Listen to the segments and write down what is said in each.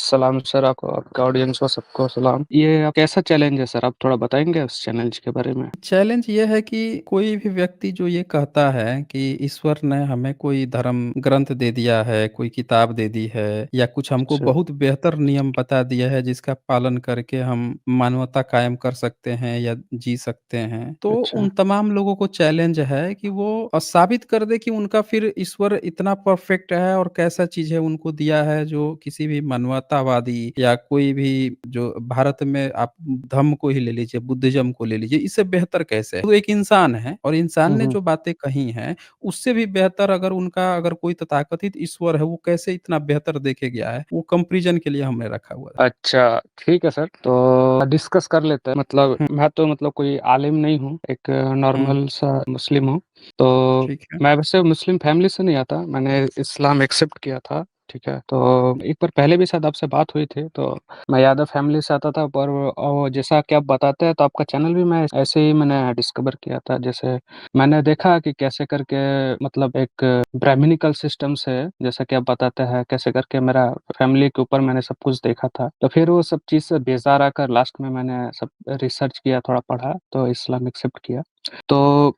सलाम सर, आपको, आपका ऑडियंस को सबको सलाम। ये आप कैसा चैलेंज है सर? आप थोड़ा बताएंगे उस चैलेंज के बारे में? चैलेंज ये है कि कोई भी व्यक्ति जो ये कहता है कि ईश्वर ने हमें कोई धर्म ग्रंथ दे दिया है, कोई किताब दे दी है या कुछ हमको अच्छा। बहुत बेहतर नियम बता दिया है जिसका पालन करके हम मानवता कायम कर सकते हैं या जी सकते हैं। तो अच्छा। उन तमाम लोगों को चैलेंज है कि वो साबित कर दे कि उनका फिर ईश्वर इतना परफेक्ट है और कैसा चीज़ है उनको दिया है जो किसी भी मानवतावादी या कोई भी जो भारत में आप धर्म को ही ले लीजिए, बुद्धिज़्म को ले लीजिए, इससे बेहतर कैसे है? वो एक इंसान है और इंसान हुँ, ने हुँ। जो बातें कही हैं, उससे भी बेहतर अगर उनका अगर कोई तथाकथित ईश्वर है, वो कैसे इतना बेहतर देके गया है, वो कंपैरिज़न के लिए हमने रखा हुआ है। अच्छा, ठीक है सर। तो डिस्कस कर लेते हैं। मतलब हुँ, मैं तो मतलब कोई आलिम नहीं हूँ, एक हुँ, नॉर्मल सा मुस्लिम हूँ। तो ठीक है। मैं वैसे मुस्लिम फैमिली से नहीं आता, मैंने इस्लाम एक्सेप्ट किया था, ठीक है? तो एक बार पहले भी शायद आपसे बात हुई थी, तो मैं यादव फैमिली से आता था, पर जैसा कि आप बताते हैं, तो आपका चैनल भी मैं ऐसे ही मैंने डिस्कवर किया था। जैसे मैंने देखा कि कैसे करके मतलब एक ब्राह्मणिकल सिस्टम से, जैसा कि आप बताते हैं, कैसे करके मेरा फैमिली के ऊपर मैंने सब कुछ देखा था। तो फिर वो सब चीज़ से बेज़ार आकर लास्ट में मैंने सब रिसर्च किया, थोड़ा पढ़ा, तो इस्लाम एक्सेप्ट किया। तो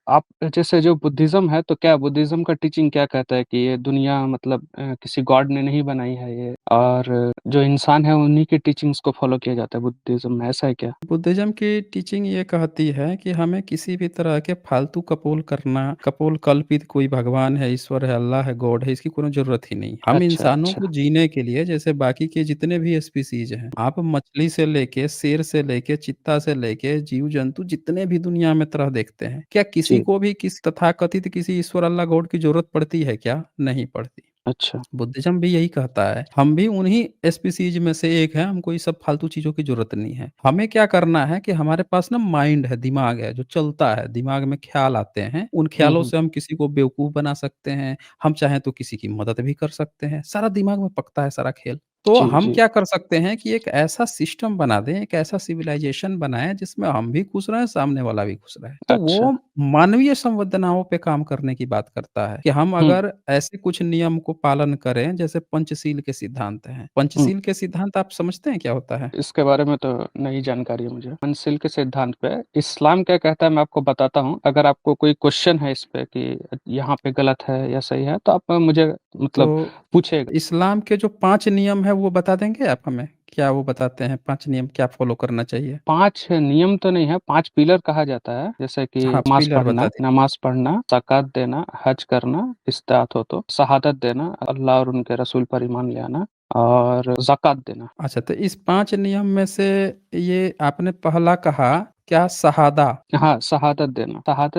आप जैसे जो बुद्धिज़्म है, तो क्या बुद्धिज़्म का टीचिंग क्या कहता है कि ये दुनिया मतलब किसी गॉड ने नहीं बनाई है ये, और जो इंसान है उन्हीं की टीचिंग्स को फ़ॉलो किया जाता है बुद्धिज़्म में, ऐसा है क्या? बुद्धिज़्म की टीचिंग ये कहती है कि हमें किसी भी तरह के फालतू कपोल कल्पित कोई भगवान है, ईश्वर है, अल्लाह है, गॉड है, इसकी कोनो ज़रूरत ही नहीं। हम अच्छा, इंसानों अच्छा। को जीने के लिए जैसे बाकी के जितने भी स्पीशीज़ हैं, आप मछली से लेके, शेर से लेके, चित्ता से लेके, जीव-जंतु जितने भी दुनिया में तरह देखते हैं, क्या किसी जी। को भी किसी तथाकथित किसी ईश्वर, अल्लाह, गॉड की ज़रूरत पड़ती है क्या? नहीं पड़ती। अच्छा। बुद्धिज़्म भी यही कहता है, हम भी उन्हीं स्पीशीज़ में से एक हैं, हमको ये सब फालतू चीज़ों की ज़रूरत नहीं है। हमें क्या करना है कि हमारे पास ना माइंड है, दिमाग है, जो चलता है, दिमाग में ख़्याल आते हैं, उन हुँ, ख़्यालों हुँ। से हम किसी को बेवकूफ़ बना सकते हैं, हम चाहें तो किसी की मदद भी कर सकते हैं, सारा दिमाग में पकता है सारा खेल। तो जी, हम जी। क्या कर सकते हैं कि एक ऐसा सिस्टम बना दें, एक ऐसा सिविलाइज़ेशन बनाएँ जिसमें हम भी खुश रहें, सामने वाला भी खुश रहे। तो अच्छा। वो मानवीय संवेदनाओं पे काम करने की बात करता है कि हम हुँ, अगर ऐसे कुछ नियम को पालन करें जैसे पंचशील के सिद्धांत हैं। हुँ। पंचशील के सिद्धांत आप समझते हैं क्या होता है? इसके बारे में तो नई जानकारी है मुझे। मंसिल के सिद्धांत पे इस्लाम क्या कहता है मैं आपको बताता हूँ। अगर आपको कोई क्वेश्चन है इस पे कि यहाँ पे गलत है या सही है, तो आप मुझे तो मतलब पूछिएगा। इस्लाम के जो 5 नियम हैं वो बता देंगे आप हमें? क्या वो बताते हैं 5 नियम क्या फ़ॉलो करना चाहिए? 5 नियम तो नहीं है, 5 पिलर कहा जाता है, जैसे कि हाँ, पिलर बता दीजिए। नमाज़ पढ़ना, ज़कात देना, हज करना, इस्तात हो तो, शहादत देना, अल्लाह और उनके रसूल पर ईमान ले आना, और ज़कात देना। अच्छा, तो इस 5 नियम में से ये आपने पहला कहा क्या शहादा? हाँ, शहादत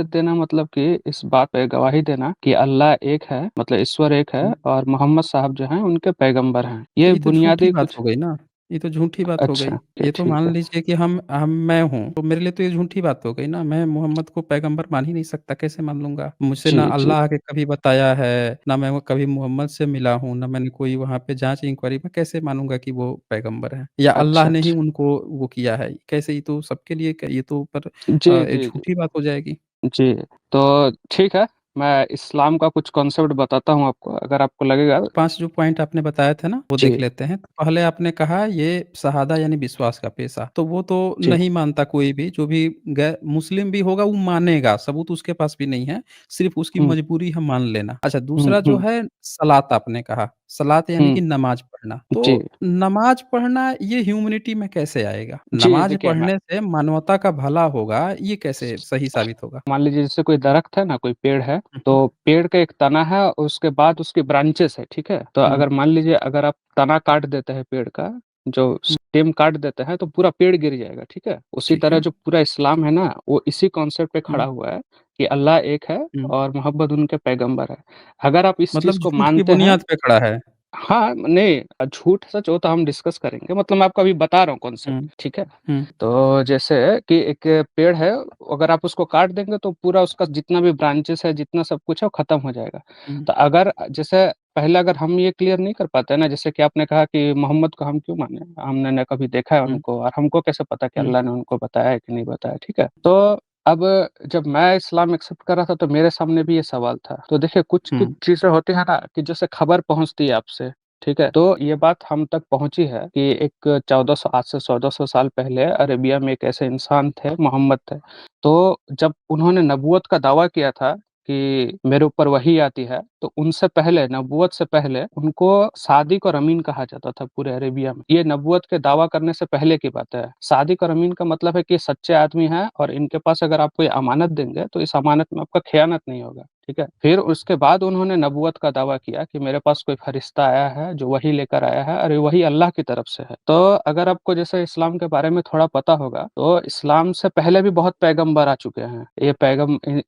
देना मतलब कि इस बात पे गवाही देना कि अल्लाह एक है, मतलब ईश्वर एक है, हुँ। और मोहम्मद साहब जो हैं उनके पैगंबर हैं। तो ये ये तो झूठी बुनियादी बात कुछ। हो गई ना, ये तो झूठी बात हो गई। अच्छा, ये तो ठीक मान है। लीजिए कि हम मैं हूँ, तो मेरे लिए तो ये झूठी बात हो गई ना, मैं मोहम्मद को पैगंबर मान ही नहीं सकता, कैसे मान लूँगा? मुझसे जी, ना जी। अल्लाह आके कभी बताया है, ना मैं वो कभी मोहम्मद से मिला हूँ, ना मैंने कोई वहाँ पे जाँच इंक्वायरी मैं कैसे मानूँगा कि वो पैगंबर हैं? या अच्छा, अल्लाह ने ही अच्छा। उनको वो किया है, कैसे ये तो सबके लिए ये तो पर जी, ये जी, जी। झूठी बात हो जाएगी। जी, तो ठीक है, मैं इस्लाम का कुछ कॉन्सेप्ट बताता हूँ आपको, अगर आपको लगेगा। 5 जो पॉइंट आपने बताए थे ना, वो देख जी, लेते हैं। तो पहले आपने कहा ये शहादा यानी विश्वास का पेशा, तो वो तो जी। नहीं मानता कोई भी, जो भी गै मुस्लिम भी होगा वो मानेगा, सबूत उसके पास भी नहीं है, सिर्फ़ उसकी हुँ, मजबूरी है मान लेना। अच्छा हुँ, दूसरा जो हुँ, है सलात आपने कहा, सलात यानी हुँ। कि नमाज़ पढ़ना। जी। तो नमाज़ पढ़ना ये ह्यूमैनिटी में कैसे आएगा? जी, नमाज़ देखिए मैं पढ़ने से मानवता का भला होगा, ये कैसे सही साबित होगा? मान लीजिए जैसे कोई दरख्त है ना, कोई पेड़ है, हुँ, हुँ, तो पेड़ का एक तना है, उसके बाद उसकी ब्रांचेस है, ठीक है? तो हुँ, अगर मान लीजिए अगर आप तना काट देते हैं पेड़ का, जो हुँ, स्टेम काट देते हैं, तो पूरा पेड़ गिर जाएगा, ठीक है? उसी ठीक तरह है। जो पूरा इस्लाम है ना, वो इसी कॉन्सेप्ट पे हुँ, खड़ा हुआ है कि अल्लाह एक है हुँ, और मोहम्मद उनके पैगंबर है। अगर आप इस मतलब चीज़ को झूठ की मानते हैं। बुनियाद पे खड़ा है। हाँ, नहीं झूठ सच वो तो हम डिस्कस करेंगे, मतलब मैं आपको अभी बता रहा हूँ हुँ, कॉन्सेप्ट, ठीक है? हुँ। तो जैसे कि एक पेड़ है, अगर आप उसको काट देंगे तो पूरा उसका जितना भी ब्रांचेस है, जितना सब कुछ है वो खत्म हो जाएगा। हुँ, तो अगर जैसे पहले अगर हम ये क्लियर नहीं कर पाते हैं ना, जैसे कि आपने कहा कि मोहम्मद को हम क्यों माने? हमने ना कभी देखा है हुँ, उनको, और हमको कैसे पता कि हुँ, अल्लाह ने उनको बताया है कि नहीं बताया, ठीक है? तो अब जब मैं इस्लाम एक्सेप्ट कर रहा था, तो मेरे सामने भी ये सवाल था। तो देखिए कुछ-कुछ हुँ, चीज़ें होती हैं ना कि जैसे खबर पहुँचती है आपसे, ठीक है? तो ये बात हम तक पहुँची है कि एक 1400 आज से 1400 साल पहले अरेबिया में एक ऐसे इंसान थे, मोहम्मद थे। तो जब उन्होंने नबूवत का दावा किया था कि मेरे ऊपर वही आती है, तो उनसे पहले नबूवत से पहले उनको सादिक और अमीन कहा जाता था पूरे अरेबिया में। ये नबूवत के दावा करने से पहले की बात है। सादिक और अमीन का मतलब है कि ये सच्चे आदमी हैं और इनके पास अगर आप कोई अमानत देंगे, तो इस अमानत में आपका ख़यानत नहीं होगा। ठीक है? फिर उसके बाद उन्होंने नबूवत का दावा किया कि मेरे पास कोई फरिश्ता आया है, जो वही लेकर आया है और ये वही अल्लाह की तरफ से है। तो अगर आपको जैसे इस्लाम के बारे में थोड़ा पता होगा, तो इस्लाम से पहले भी बहुत पैगंबर आ चुके हैं। ये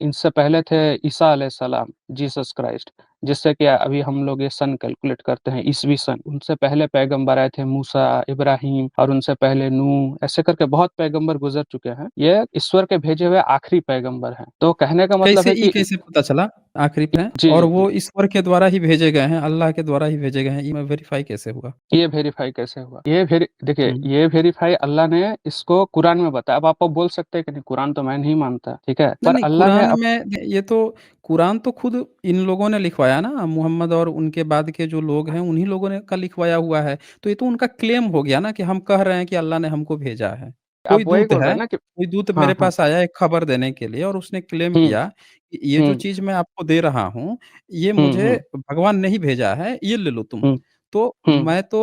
इनसे पहले थे ईसा अलैहिस्सलाम, जीसस क्राइस्ट, जिससे कि अभी हम लोग ये सन कैलकुलेट करते हैं, ईसवी सन। उनसे पहले पैगंबर आए थे मूसा, इब्राहीम और उनसे पहले नूह, ऐसे करके बहुत पैगंबर गुज़र चुके हैं। ये ईश्वर के भेजे हुए आखिरी पैगंबर हैं। तो कहने का मतलब कैसे है कि कैसे पता चला आखिरी पे हैं? जी, और जी, वो जी। ईश्वर के द्वारा ही भेजे गए हैं, अल्लाह के द्वारा ही भेजे गए हैं, ये वेरीफ़ाई कैसे हुआ? ये वेरीफ़ाई कैसे हुआ? देखिए, हुँ। ये वेरीफ़ाई अल्लाह ने इसको कुरान में बताया। अब आप बोल सकते हैं कि नहीं कुरान तो मैं नहीं मानता, ठीक है? नहीं, पर नहीं, अल्लाह ने कुरान में ये तो कुरान तो खुद इन लोगों ने लिखवाया ना, मुहम्मद और उनके बाद के जो लोग हैं, उन्हीं लोगों ने का लिखवाया हुआ है। तो ये तो उनका क्लेम हो गया ना कि हम कह रहे हैं कि अल्लाह ने हमको भेजा है। कोई आप वही दूत बोल रहे है, हैं ना कि कोई दूत हाँ, मेरे हाँ। पास आया एक खबर देने के लिए और उसने क्लेम हुँ, किया कि ये जो हुँ, चीज़ मैं आपको दे रहा हूँ, ये हुँ, मुझे हुँ, भगवान ने ही भेजा है, ये ले लो तुम। हुँ, तो हुँ, मैं तो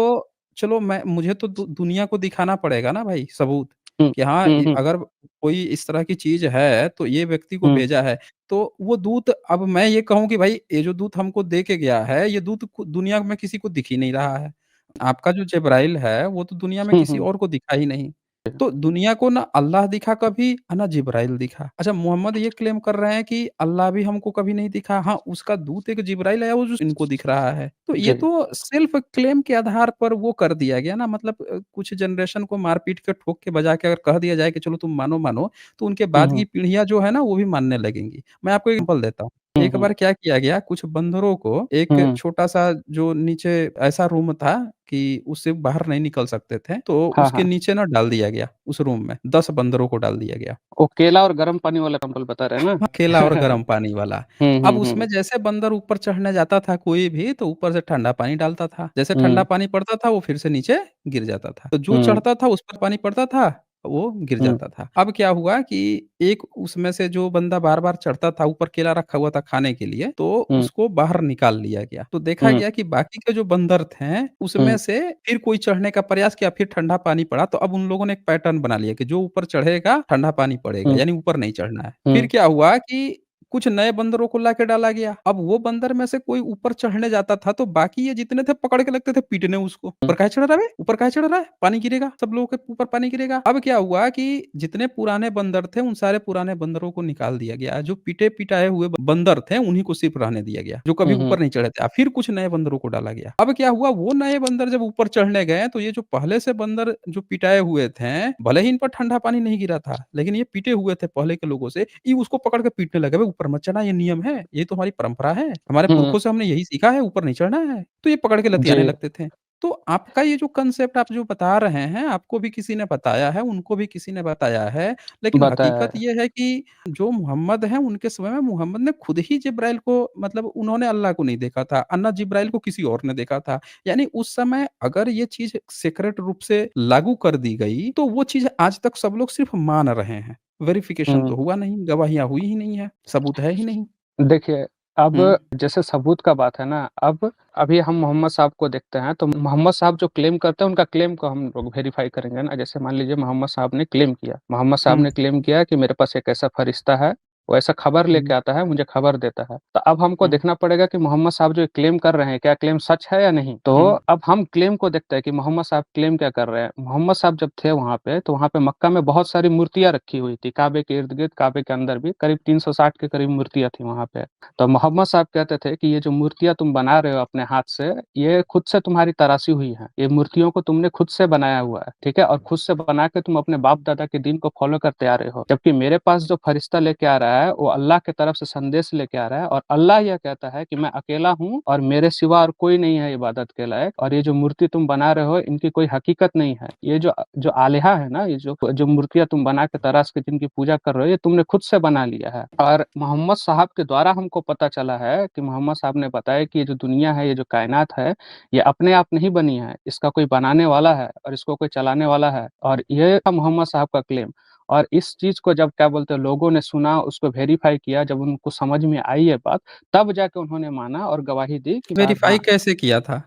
चलो मैं मुझे तो दुनिया को दिखाना पड़ेगा ना भाई सबूत, हुँ, कि हाँ, हुँ, हुँ, अगर कोई इस तरह की चीज़ है, तो ये व्यक्ति को हुँ, भेजा है। तो वो दूत अब मैं ये कहूँ कि भाई ये जो दूत हमको दे के गया है, ये दूत दुनिया में किसी को दिख ही नहीं रहा है। आपका जो जिब्राइल है, वो तो दुनिया में हुँ, किसी हुँ। और को दिखा ही नहीं। तो दुनिया को ना अल्लाह दिखा कभी, ना जिब्राइल दिखा। अच्छा मोहम्मद ये क्लेम कर रहे हैं कि अल्लाह भी हमको कभी नहीं दिखा। हाँ, उसका दूत एक जिब्राइल आया वो जो इनको दिख रहा है। तो ये जी। तो सेल्फ क्लेम के आधार पर वो कर दिया गया ना मतलब कुछ जनरेशन को मार-पीट के ठोक के बजा के अगर कह दिया जाए कि चलो तुम मानो, मानो, तो उनके हुँ, बाद की हुँ, पीढ़ियाँ जो है ना वो भी मानने लगेंगी। मैं आपको एग्ज़ाम्पल देता हूँ। हुँ, एक हुँ, बार क्या किया गया, कुछ बंदरों को एक हुँ। छोटा-सा जो नीचे ऐसा रूम था कि उससे बाहर नहीं निकल सकते थे, तो हाँ, उसके हाँ। नीचे ना डाल दिया गया, उस रूम में 10 बंदरों को डाल दिया गया। वो केला और गर्म पानी वाला एग्ज़ाम्पल बता रहे हैं ना? हाँ, केला और गर्म पानी वाला। हुँ, अब हुँ, उसमें हुँ, जैसे बंदर ऊपर चढ़ने जाता था कोई भी, तो ऊपर से ठंडा पानी डालता था। जैसे ठंडा हुँ, पानी पड़ता था, वो फिर से नीचे गिर जाता था। तो जो हुँ, चढ़ता था, उस पर पानी पड़ता था, वो गिर हुँ, जाता था। अब क्या हुआ कि एक उसमें से जो बंदा बार-बार चढ़ता था, ऊपर केला रखा हुआ था खाने के लिए, तो हुँ, उसको बाहर निकाल लिया गया। तो देखा हुँ, गया कि बाकी के जो बंदर थे, उसमें हुँ, से फिर कोई चढ़ने का प्रयास किया, फिर ठंडा पानी पड़ा, तो अब उन लोगों ने एक पैटर्न बना लिया कि जो ऊपर चढ़ेगा, ठंडा पानी पड़ेगा, हुँ, यानी ऊपर नहीं चढ़ना है। फिर हुँ, क्या हुआ कि कुछ नए बंदरों को लाके डाला गया। अब वो बंदर में से कोई ऊपर चढ़ने जाता था, तो बाकी ये जितने थे पकड़ के लगते थे पीटने उसको। हुँ, "ऊपर काहे चढ़ रहा है बे? ऊपर काहे चढ़ रहा है? पानी गिरेगा, सब लोगों के ऊपर पानी गिरेगा।" अब क्या हुआ कि जितने पुराने बंदर थे, उन सारे पुराने बंदरों को निकाल दिया गया। जो पिटे-पिटाए हुए बंदर थे, उन्हीं को सिर्फ रहने दिया गया, जो कभी हुँ, हुँ, ऊपर नहीं चढ़े थे। फिर कुछ नए बंदरों को डाला गया। अब क्या हुआ, वो नए बंदर जब ऊपर चढ़ने गए, तो ये जो पहले से बंदर जो पिटाए हुए थे, भले ही इन पर ठंडा पानी नहीं गिरा था, लेकिन ये पिटे हुए थे पहले के लोगों से, ये उसको पकड़ के पीटने लगे, "बे ऊपर मत चढ़ना, ये नियम है, ये तो हमारी परंपरा है, हमारे हुँ, पुरखों से हमने यही सीखा है, ऊपर नहीं चढ़ना है।" तो ये पकड़ के जी। लतियाने लगते थे। तो आपका ये जो कांसेप्ट आप जो बता रहे हैं, आपको भी किसी ने बताया है, उनको भी किसी ने बताया है, लेकिन बताया हकीकत है। ये है कि जो मोहम्मद हैं, उनके समय में मोहम्मद ने खुद ही जिब्राइल को मतलब उन्होंने अल्लाह को नहीं देखा था, ना जिब्राइल को किसी और ने देखा था। यानी उस समय अगर ये चीज़ सेक्रेट रूप से लागू कर दी गई, तो वो चीज़ आज तक सब लोग सिर्फ मान रहे हैं। वेरिफिकेशन तो हुँ। हुआ नहीं, गवाहियाँ हुई ही नहीं है, सबूत है ही नहीं। देखिए, अब हुँ, जैसे सबूत का बात है ना, अब अभी हम मोहम्मद साहब को देखते हैं, तो मोहम्मद साहब जो क्लेम करते हैं, उनका क्लेम को हम लोग वेरीफ़ाई करेंगे ना। जैसे मान लीजिए मोहम्मद साहब ने क्लेम किया, मोहम्मद साहब हुँ, ने क्लेम किया कि मेरे पास एक ऐसा फरिश्ता है, वो ऐसा खबर हुँ, लेके आता है, मुझे खबर देता है। तो अब हमको हुँ, देखना पड़ेगा कि मोहम्मद साहब जो क्लेम कर रहे हैं, क्या क्लेम सच है या नहीं? तो हुँ, अब हम क्लेम को देखते हैं कि मोहम्मद साहब क्लेम क्या कर रहे हैं। मोहम्मद साहब जब थे वहाँ पे, तो वहाँ पे मक्का में बहुत सारी मूर्तियाँ रखी हुई थी, काबे के इर्द-गिर्द, काबे के अंदर भी करीब 360 के करीब मूर्तियाँ थी वहाँ पे। तो मोहम्मद साहब कहते थे कि ये जो मूर्तियाँ तुम बना रहे हो अपने हाथ से, ये खुद से तुम्हारी तराशी हुई हैं। ये मूर्तियों को तुमने खुद से बनाया हुआ है, ठीक है? और खुद से बना के तुम अपने बाप-दादा के दीन को फ़ॉलो करते आ रहे हो। जबकि मेरे पास जो फरिश्ता लेके आ रहा रहा है, वो अल्लाह की तरफ से संदेश लेके आ रहा है और अल्लाह यह कहता है कि मैं अकेला हूँ और मेरे सिवा और कोई नहीं है इबादत के लायक और ये जो मूर्ति तुम बना रहे हो, इनकी कोई हकीकत नहीं है। ये जो जो आलिहा है ना, ये जो मूर्तियाँ तुम बना के तराश के जिनकी पूजा कर रहे हो, ये तुमने खुद से बना लिया है। और मोहम्मद साहब के द्वारा हमको पता चला है कि मोहम्मद साहब ने बताया कि ये जो दुनिया है, ये जो कायनात है, ये अपने आप नहीं बनी है, इसका कोई बनाने वाला है और इसको कोई चलाने वाला है। और ये था मोहम्मद साहब का क्लेम। और इस चीज़ को जब क्या बोलते हैं लोगों ने सुना, उसको वेरीफ़ाई किया, जब उनको समझ में आई ये बात, तब जाके उन्होंने माना और गवाही दी कि यार वेरीफ़ाई हाँ, कैसे किया था?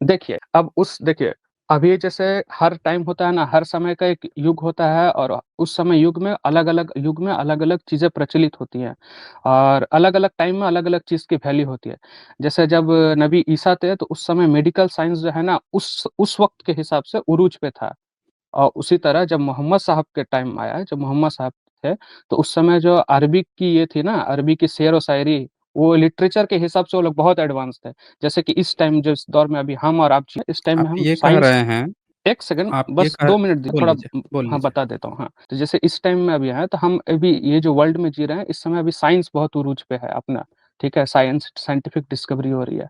देखिए, अभी जैसे हर टाइम होता है ना, हर समय का एक युग होता है और उस समय युग में अलग-अलग चीज़ें प्रचलित होती हैं और अलग-अलग टाइम में अलग-अलग चीज़ की वैल्यू होती है। जैसे जब नबी ईसा थे, तो उस समय मेडिकल साइंस जो है ना, उस वक़्त के हिसाब से उरूज पे था। और उसी तरह जब मोहम्मद साहब के टाइम आया, जब मोहम्मद साहब थे, तो उस समय जो अरबी की ये थी ना, अरबी की शेर व शायरी, वो लिटरेचर के हिसाब से वो लोग बहुत एडवांस थे। जैसे कि इस टाइम जिस दौर में अभी हम और आप जी इस टाइम में आप हम ये कह साइंस रहे हैं 1 सेकंड आप ये बस कह 2 मिनट दी बोल थोड़ा लीजिए, बोल हाँ, लीजिए। बता देता हूँ, हाँ। तो जैसे इस टाइम में अभी हैं, तो हम अभी ये जो वर्ल्ड में जी रहे हैं, इस समय अभी साइंस बहुत उरूज पे है अपना, ठीक है? साइंटिफिक डिस्कवरी हो रही है।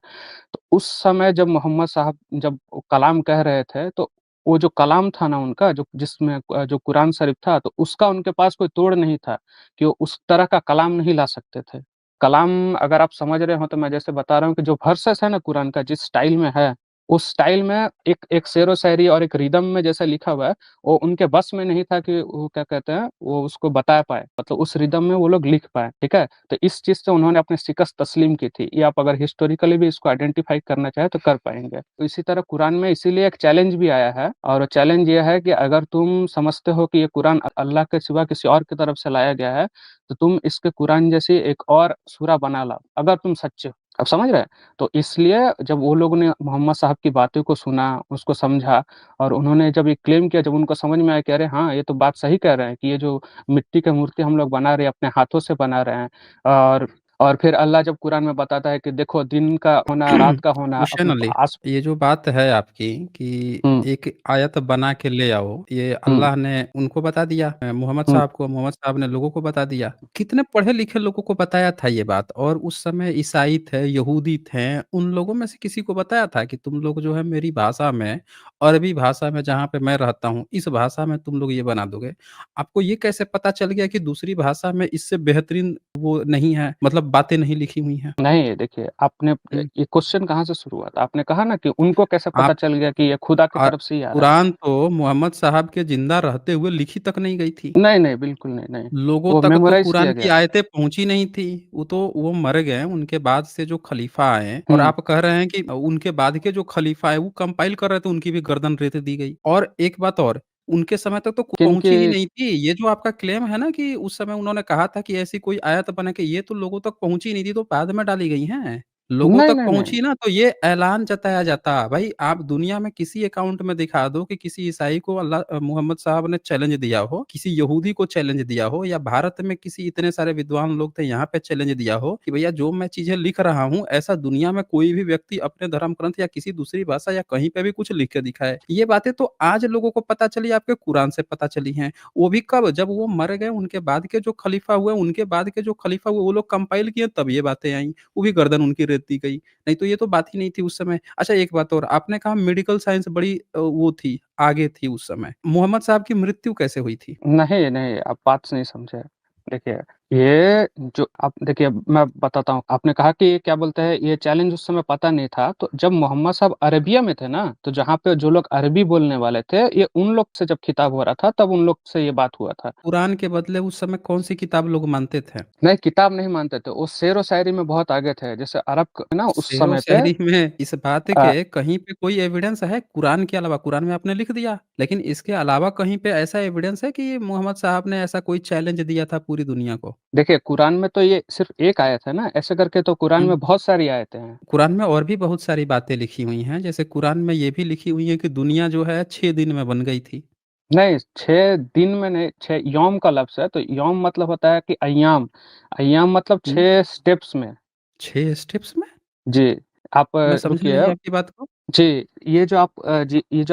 तो उस समय जब मोहम्मद साहब जब कलाम कह रहे थे, तो वो जो कलाम था ना उनका जो जिसमें जो कुरान शरीफ था, तो उसका उनके पास कोई तोड़ नहीं था कि वो उस तरह का कलाम नहीं ला सकते थे। कलाम अगर आप समझ रहे हो तो मैं जैसे बता रहा हूँ कि जो वर्सेस है ना कुरान का जिस स्टाइल में है, उस स्टाइल में एक एक शेरो-शायरी और एक रिदम में जैसा लिखा हुआ है, वो उनके बस में नहीं था कि वो क्या कहते हैं, वो उसको बता पाएँ। मतलब उस रिदम में वो लोग लिख पाएँ, ठीक है? तो इस चीज़ से उन्होंने अपनी शिकस्त तस्लीम की थी। ये आप अगर हिस्टोरिकली भी इसको आइडेंटिफ़ाई करना चाहें तो कर पाएँगे। तो इसी तरह कुरान में इसीलिए एक चैलेंज भी आया है और वो चैलेंज ये है कि अगर तुम समझते हो कि ये कुरान अल्लाह के सिवा किसी और की तरफ से लाया गया है, तो तुम इसके कुरान जैसी एक और सूरा बना लाओ, अगर तुम सच्चे हो। आप समझ रहे हैं? तो इसलिए जब वो लोगों ने मोहम्मद साहब की बातों को सुना, उसको समझा और उन्होंने जब ये क्लेम किया, जब उनको समझ में आया कि अरे हाँ, ये तो बात सही कह रहे हैं कि ये जो मिट्टी की मूर्ति हम लोग बना रहे हैं, अपने हाथों से बना रहे हैं और और फिर अल्लाह जब कुरान में बताता है कि देखो दिन का होना, रात का होना, हुसैन अली, आस ये जो बात है आपकी कि हुँ, एक आयत बना के ले आओ, ये हुँ, अल्लाह ने उनको बता दिया हुँ। मोहम्मद साहब ने लोगों को बता दिया। कितने पढ़े-लिखे लोगों को बताया था ये बात? और उस समय ईसाई थे, यहूदी थे, उन लोगों में से किसी को बताया था कि तुम लोग जो है मेरी भाषा में, अरबी भाषा में जहाँ पे मैं रहता हूँ, इस भाषा में तुम लोग ये बना दोगे। आपको ये कैसे पता चल गया कि दूसरी भाषा में इससे बेहतरीन वो नहीं है, मतलब बातें नहीं लिखी हुई हैं? नहीं, देखिए आपने हुँ। ये क्वेश्चन कहाँ से शुरू हुआ था? आपने कहा ना कि उनको कैसे पता आप चल गया कि ये खुदा की और तरफ से ही आ रहा है? कुरान तो मोहम्मद साहब के ज़िंदा रहते हुए लिखी तक नहीं गई थी। नहीं, नहीं, बिल्कुल नहीं, नहीं। लोगों वो तक तो मेमोराइज़ कुरान किया की गया था। आयतें पहुँची नहीं थी। वो मर गए, उनके बाद से जो खलीफ़ा आए और हुँ, आप कह रहे हैं कि उनके बाद के जो खलीफ़ा आए, वो कंपाइल कर रहे थे, उनकी भी गर्दन रेत दी गई। और एक बात और, उनके समय तक तो किनकी पहुँची ही नहीं थी। ये जो आपका क्लेम है ना कि उस समय उन्होंने कहा था कि ऐसी कोई आयत बना के ये तो लोगों तक पहुँची नहीं थी, तो बाद में डाली गई हैं। लोगों नहीं, तक नहीं, नहीं। पहुँची ना तो ये ऐलान जताया जाता। भाई आप दुनिया में किसी अकाउंट में दिखा दो कि किसी ईसाई को मोहम्मद साहब ने चैलेंज दिया हो, किसी यहूदी को चैलेंज दिया हो या भारत में किसी इतने सारे विद्वान लोग थे यहाँ पे चैलेंज दिया हो कि भैया जो मैं चीज़ें लिख रहा हूँ, ऐसा दुनिया में कोई भी व्यक्ति अपने धर्म ग्रंथ या किसी दूसरी भाषा या कहीं पे भी कुछ लिख के दिखाए। ये बातें तो आज लोगों को पता चली, आपके कुरान से पता चली हैं। वो भी कब? जब वो मर गए, उनके बाद के जो खलीफा हुए, उनके बाद के जो खलीफा हुए, वो लोग कंपाइल किए तब ये बातें आई। वो भी गर्दन उनकी रेत दी गई। नहीं तो ये तो बात ही नहीं थी उस समय। अच्छा एक बात और, आपने कहा मेडिकल साइंस बड़ी वो थी, आगे थी उस समय। मोहम्मद साहब की मृत्यु कैसे हुई थी? नहीं, नहीं, आप बात नहीं समझे। देखिए, ये जो आप देखिए मैं बताता हूँ, आपने कहा कि क्या बोलते हैं ये चैलेंज उस समय पता नहीं था, तो जब मोहम्मद साहब अरबिया में थे ना, तो जहाँ पे जो लोग अरबी बोलने वाले थे, ये उन लोग से जब खिताब हो रहा था, तब उन लोग से ये बात हुआ था। कुरान के बदले उस समय कौन-सी किताब लोग मानते थे? नहीं, किताब नहीं मानते थे, वो शेर व शायरी में बहुत आगे थे। जैसे अरब क ना उस समय पे शेरो-शायरी में इस बात अ, के कहीं पे कोई एविडेंस है कुरान के अलावा? कुरान में आपने लिख दिया, लेकिन इसके अलावा कहीं पे ऐसा एविडेंस है कि मोहम्मद साहब ने ऐसा कोई चैलेंज दिया था पूरी दुनिया को? देखिए कुरान में तो ये सिर्फ़ एक आयत है ना, ऐसे करके तो कुरान हुँ। में बहुत सारी आयतें हैं। कुरान में और भी बहुत सारी बातें लिखी हुई हैं, जैसे कुरान में ये भी लिखी हुई है कि दुनिया जो है 6 दिन में बन गई थी। नहीं, 6 दिन में नहीं, 6 यौम का लफ्ज़ है, तो यौम मतलब होता है कि अय्याम, अय्याम मतलब हुँ, 6 स्टेप्स में। 6 स्टेप्स में? जी, आप मैं समझा रुकिए। नहीं आपकी बात को। जी, ये जो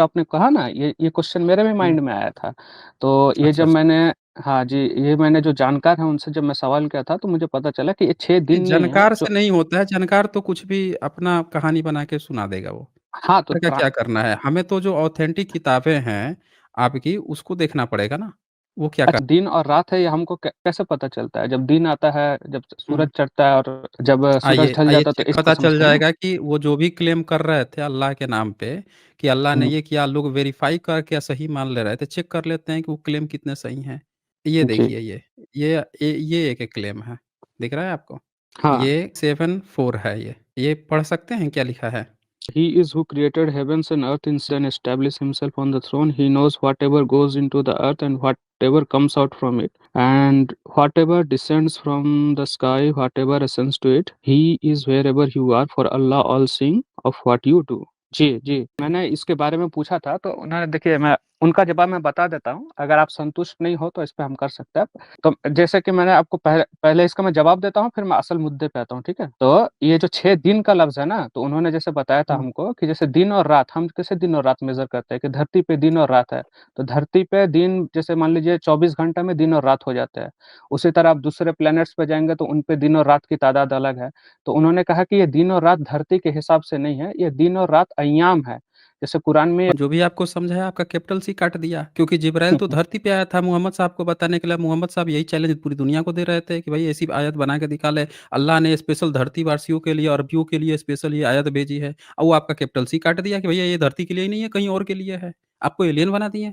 आपने कहा ना, ये क्वेश्चन मेरे भी हुँ, माइंड में आया था। तो ये अच्छा, जब अच्छा। मैंने हाँ जी, ये मैंने जो जानकार हैं उनसे जब मैं सवाल किया था तो मुझे पता चला कि ये 6 नहीं, दिन नहीं है जानकार जो से नहीं होता है, जानकार तो कुछ भी अपना कहानी बना के सुना देगा वो। हाँ, तो जानकार का क्या करना है? हमें तो जो ऑथेंटिक किताबें हैं आपकी, उसको देखना पड़ेगा ना, वो क्या कर अच्छा दिन और रात है ये हमको कैसे पता चलता है? जब दिन आता है, जब सूरज हुँ। चढ़ता है और जब सूरज आइए ढल आइए जाता है तो चेक इसको पता चल समझते हैं ना? जाएगा कि वो जो भी क्लेम कर रहे थे अल्लाह के नाम पे, कि अल्लाह ने हुँ, ये किया, लोग वेरीफ़ाई करके सही मान ले रहे थे, चेक कर लेते हैं कि वो क्लेम कितने सही हैं। ये जी। देखिए ये एक क्लेम है, दिख रहा है आपको? हाँ। ये 7-4 है ये पढ़ सकते हैं क्या लिखा है? He is who created heavens and earth instead and established himself on the throne. He knows whatever goes into the earth and whatever comes out from it, and whatever descends from the sky, whatever ascends to it. He is wherever you are, for Allah all seeing of what you do. जी, जी। मैंने इसके बारे में पूछा था तो उन्होंने देखिए मैं उनका जवाब मैं बता देता हूँ, अगर आप संतुष्ट नहीं हो तो इस पे हम कर सकते हैं। तो जैसे कि मैंने आपको पहले इसका मैं जवाब देता हूँ, फिर मैं असल मुद्दे पे आता हूँ, ठीक है? तो ये जो 6 दिन का लफ्ज़ है ना, तो उन्होंने जैसे बताया था हुँ, हमको कि जैसे दिन और रात, हम कैसे दिन और रात मेज़र करते हैं कि धरती पे दिन और रात है, तो धरती पे दिन जैसे मान लीजिए 24 घंटे में दिन और रात हो जाते हैं। उसी तरह आप दूसरे प्लैनेट्स पे जाएँगे तो उन पे दिन और रात की तादाद अलग है। तो उन्होंने कहा कि ये दिन और रात धरती के हिसाब से नहीं है, ये दिन और रात अय्याम है। जैसे कुरान में जो भी आपको समझाया आपका कैपिटल सी काट दिया, क्योंकि जिब्राइल तो धरती पे आया था मोहम्मद साहब को बताने के लिए, मोहम्मद साहब यही चैलेंज पूरी दुनिया को दे रहे थे कि भाई ऐसी आयत बना के दिखा ले, अल्लाह ने स्पेशल धरती वासियों के लिए, अरबियों के लिए स्पेशल ये आयत भेजी है। और वो आपका कैपिटल सी काट दिया कि भैया ये धरती के लिए ही नहीं है, कहीं और के लिए है। आपको एलियन बना दिए।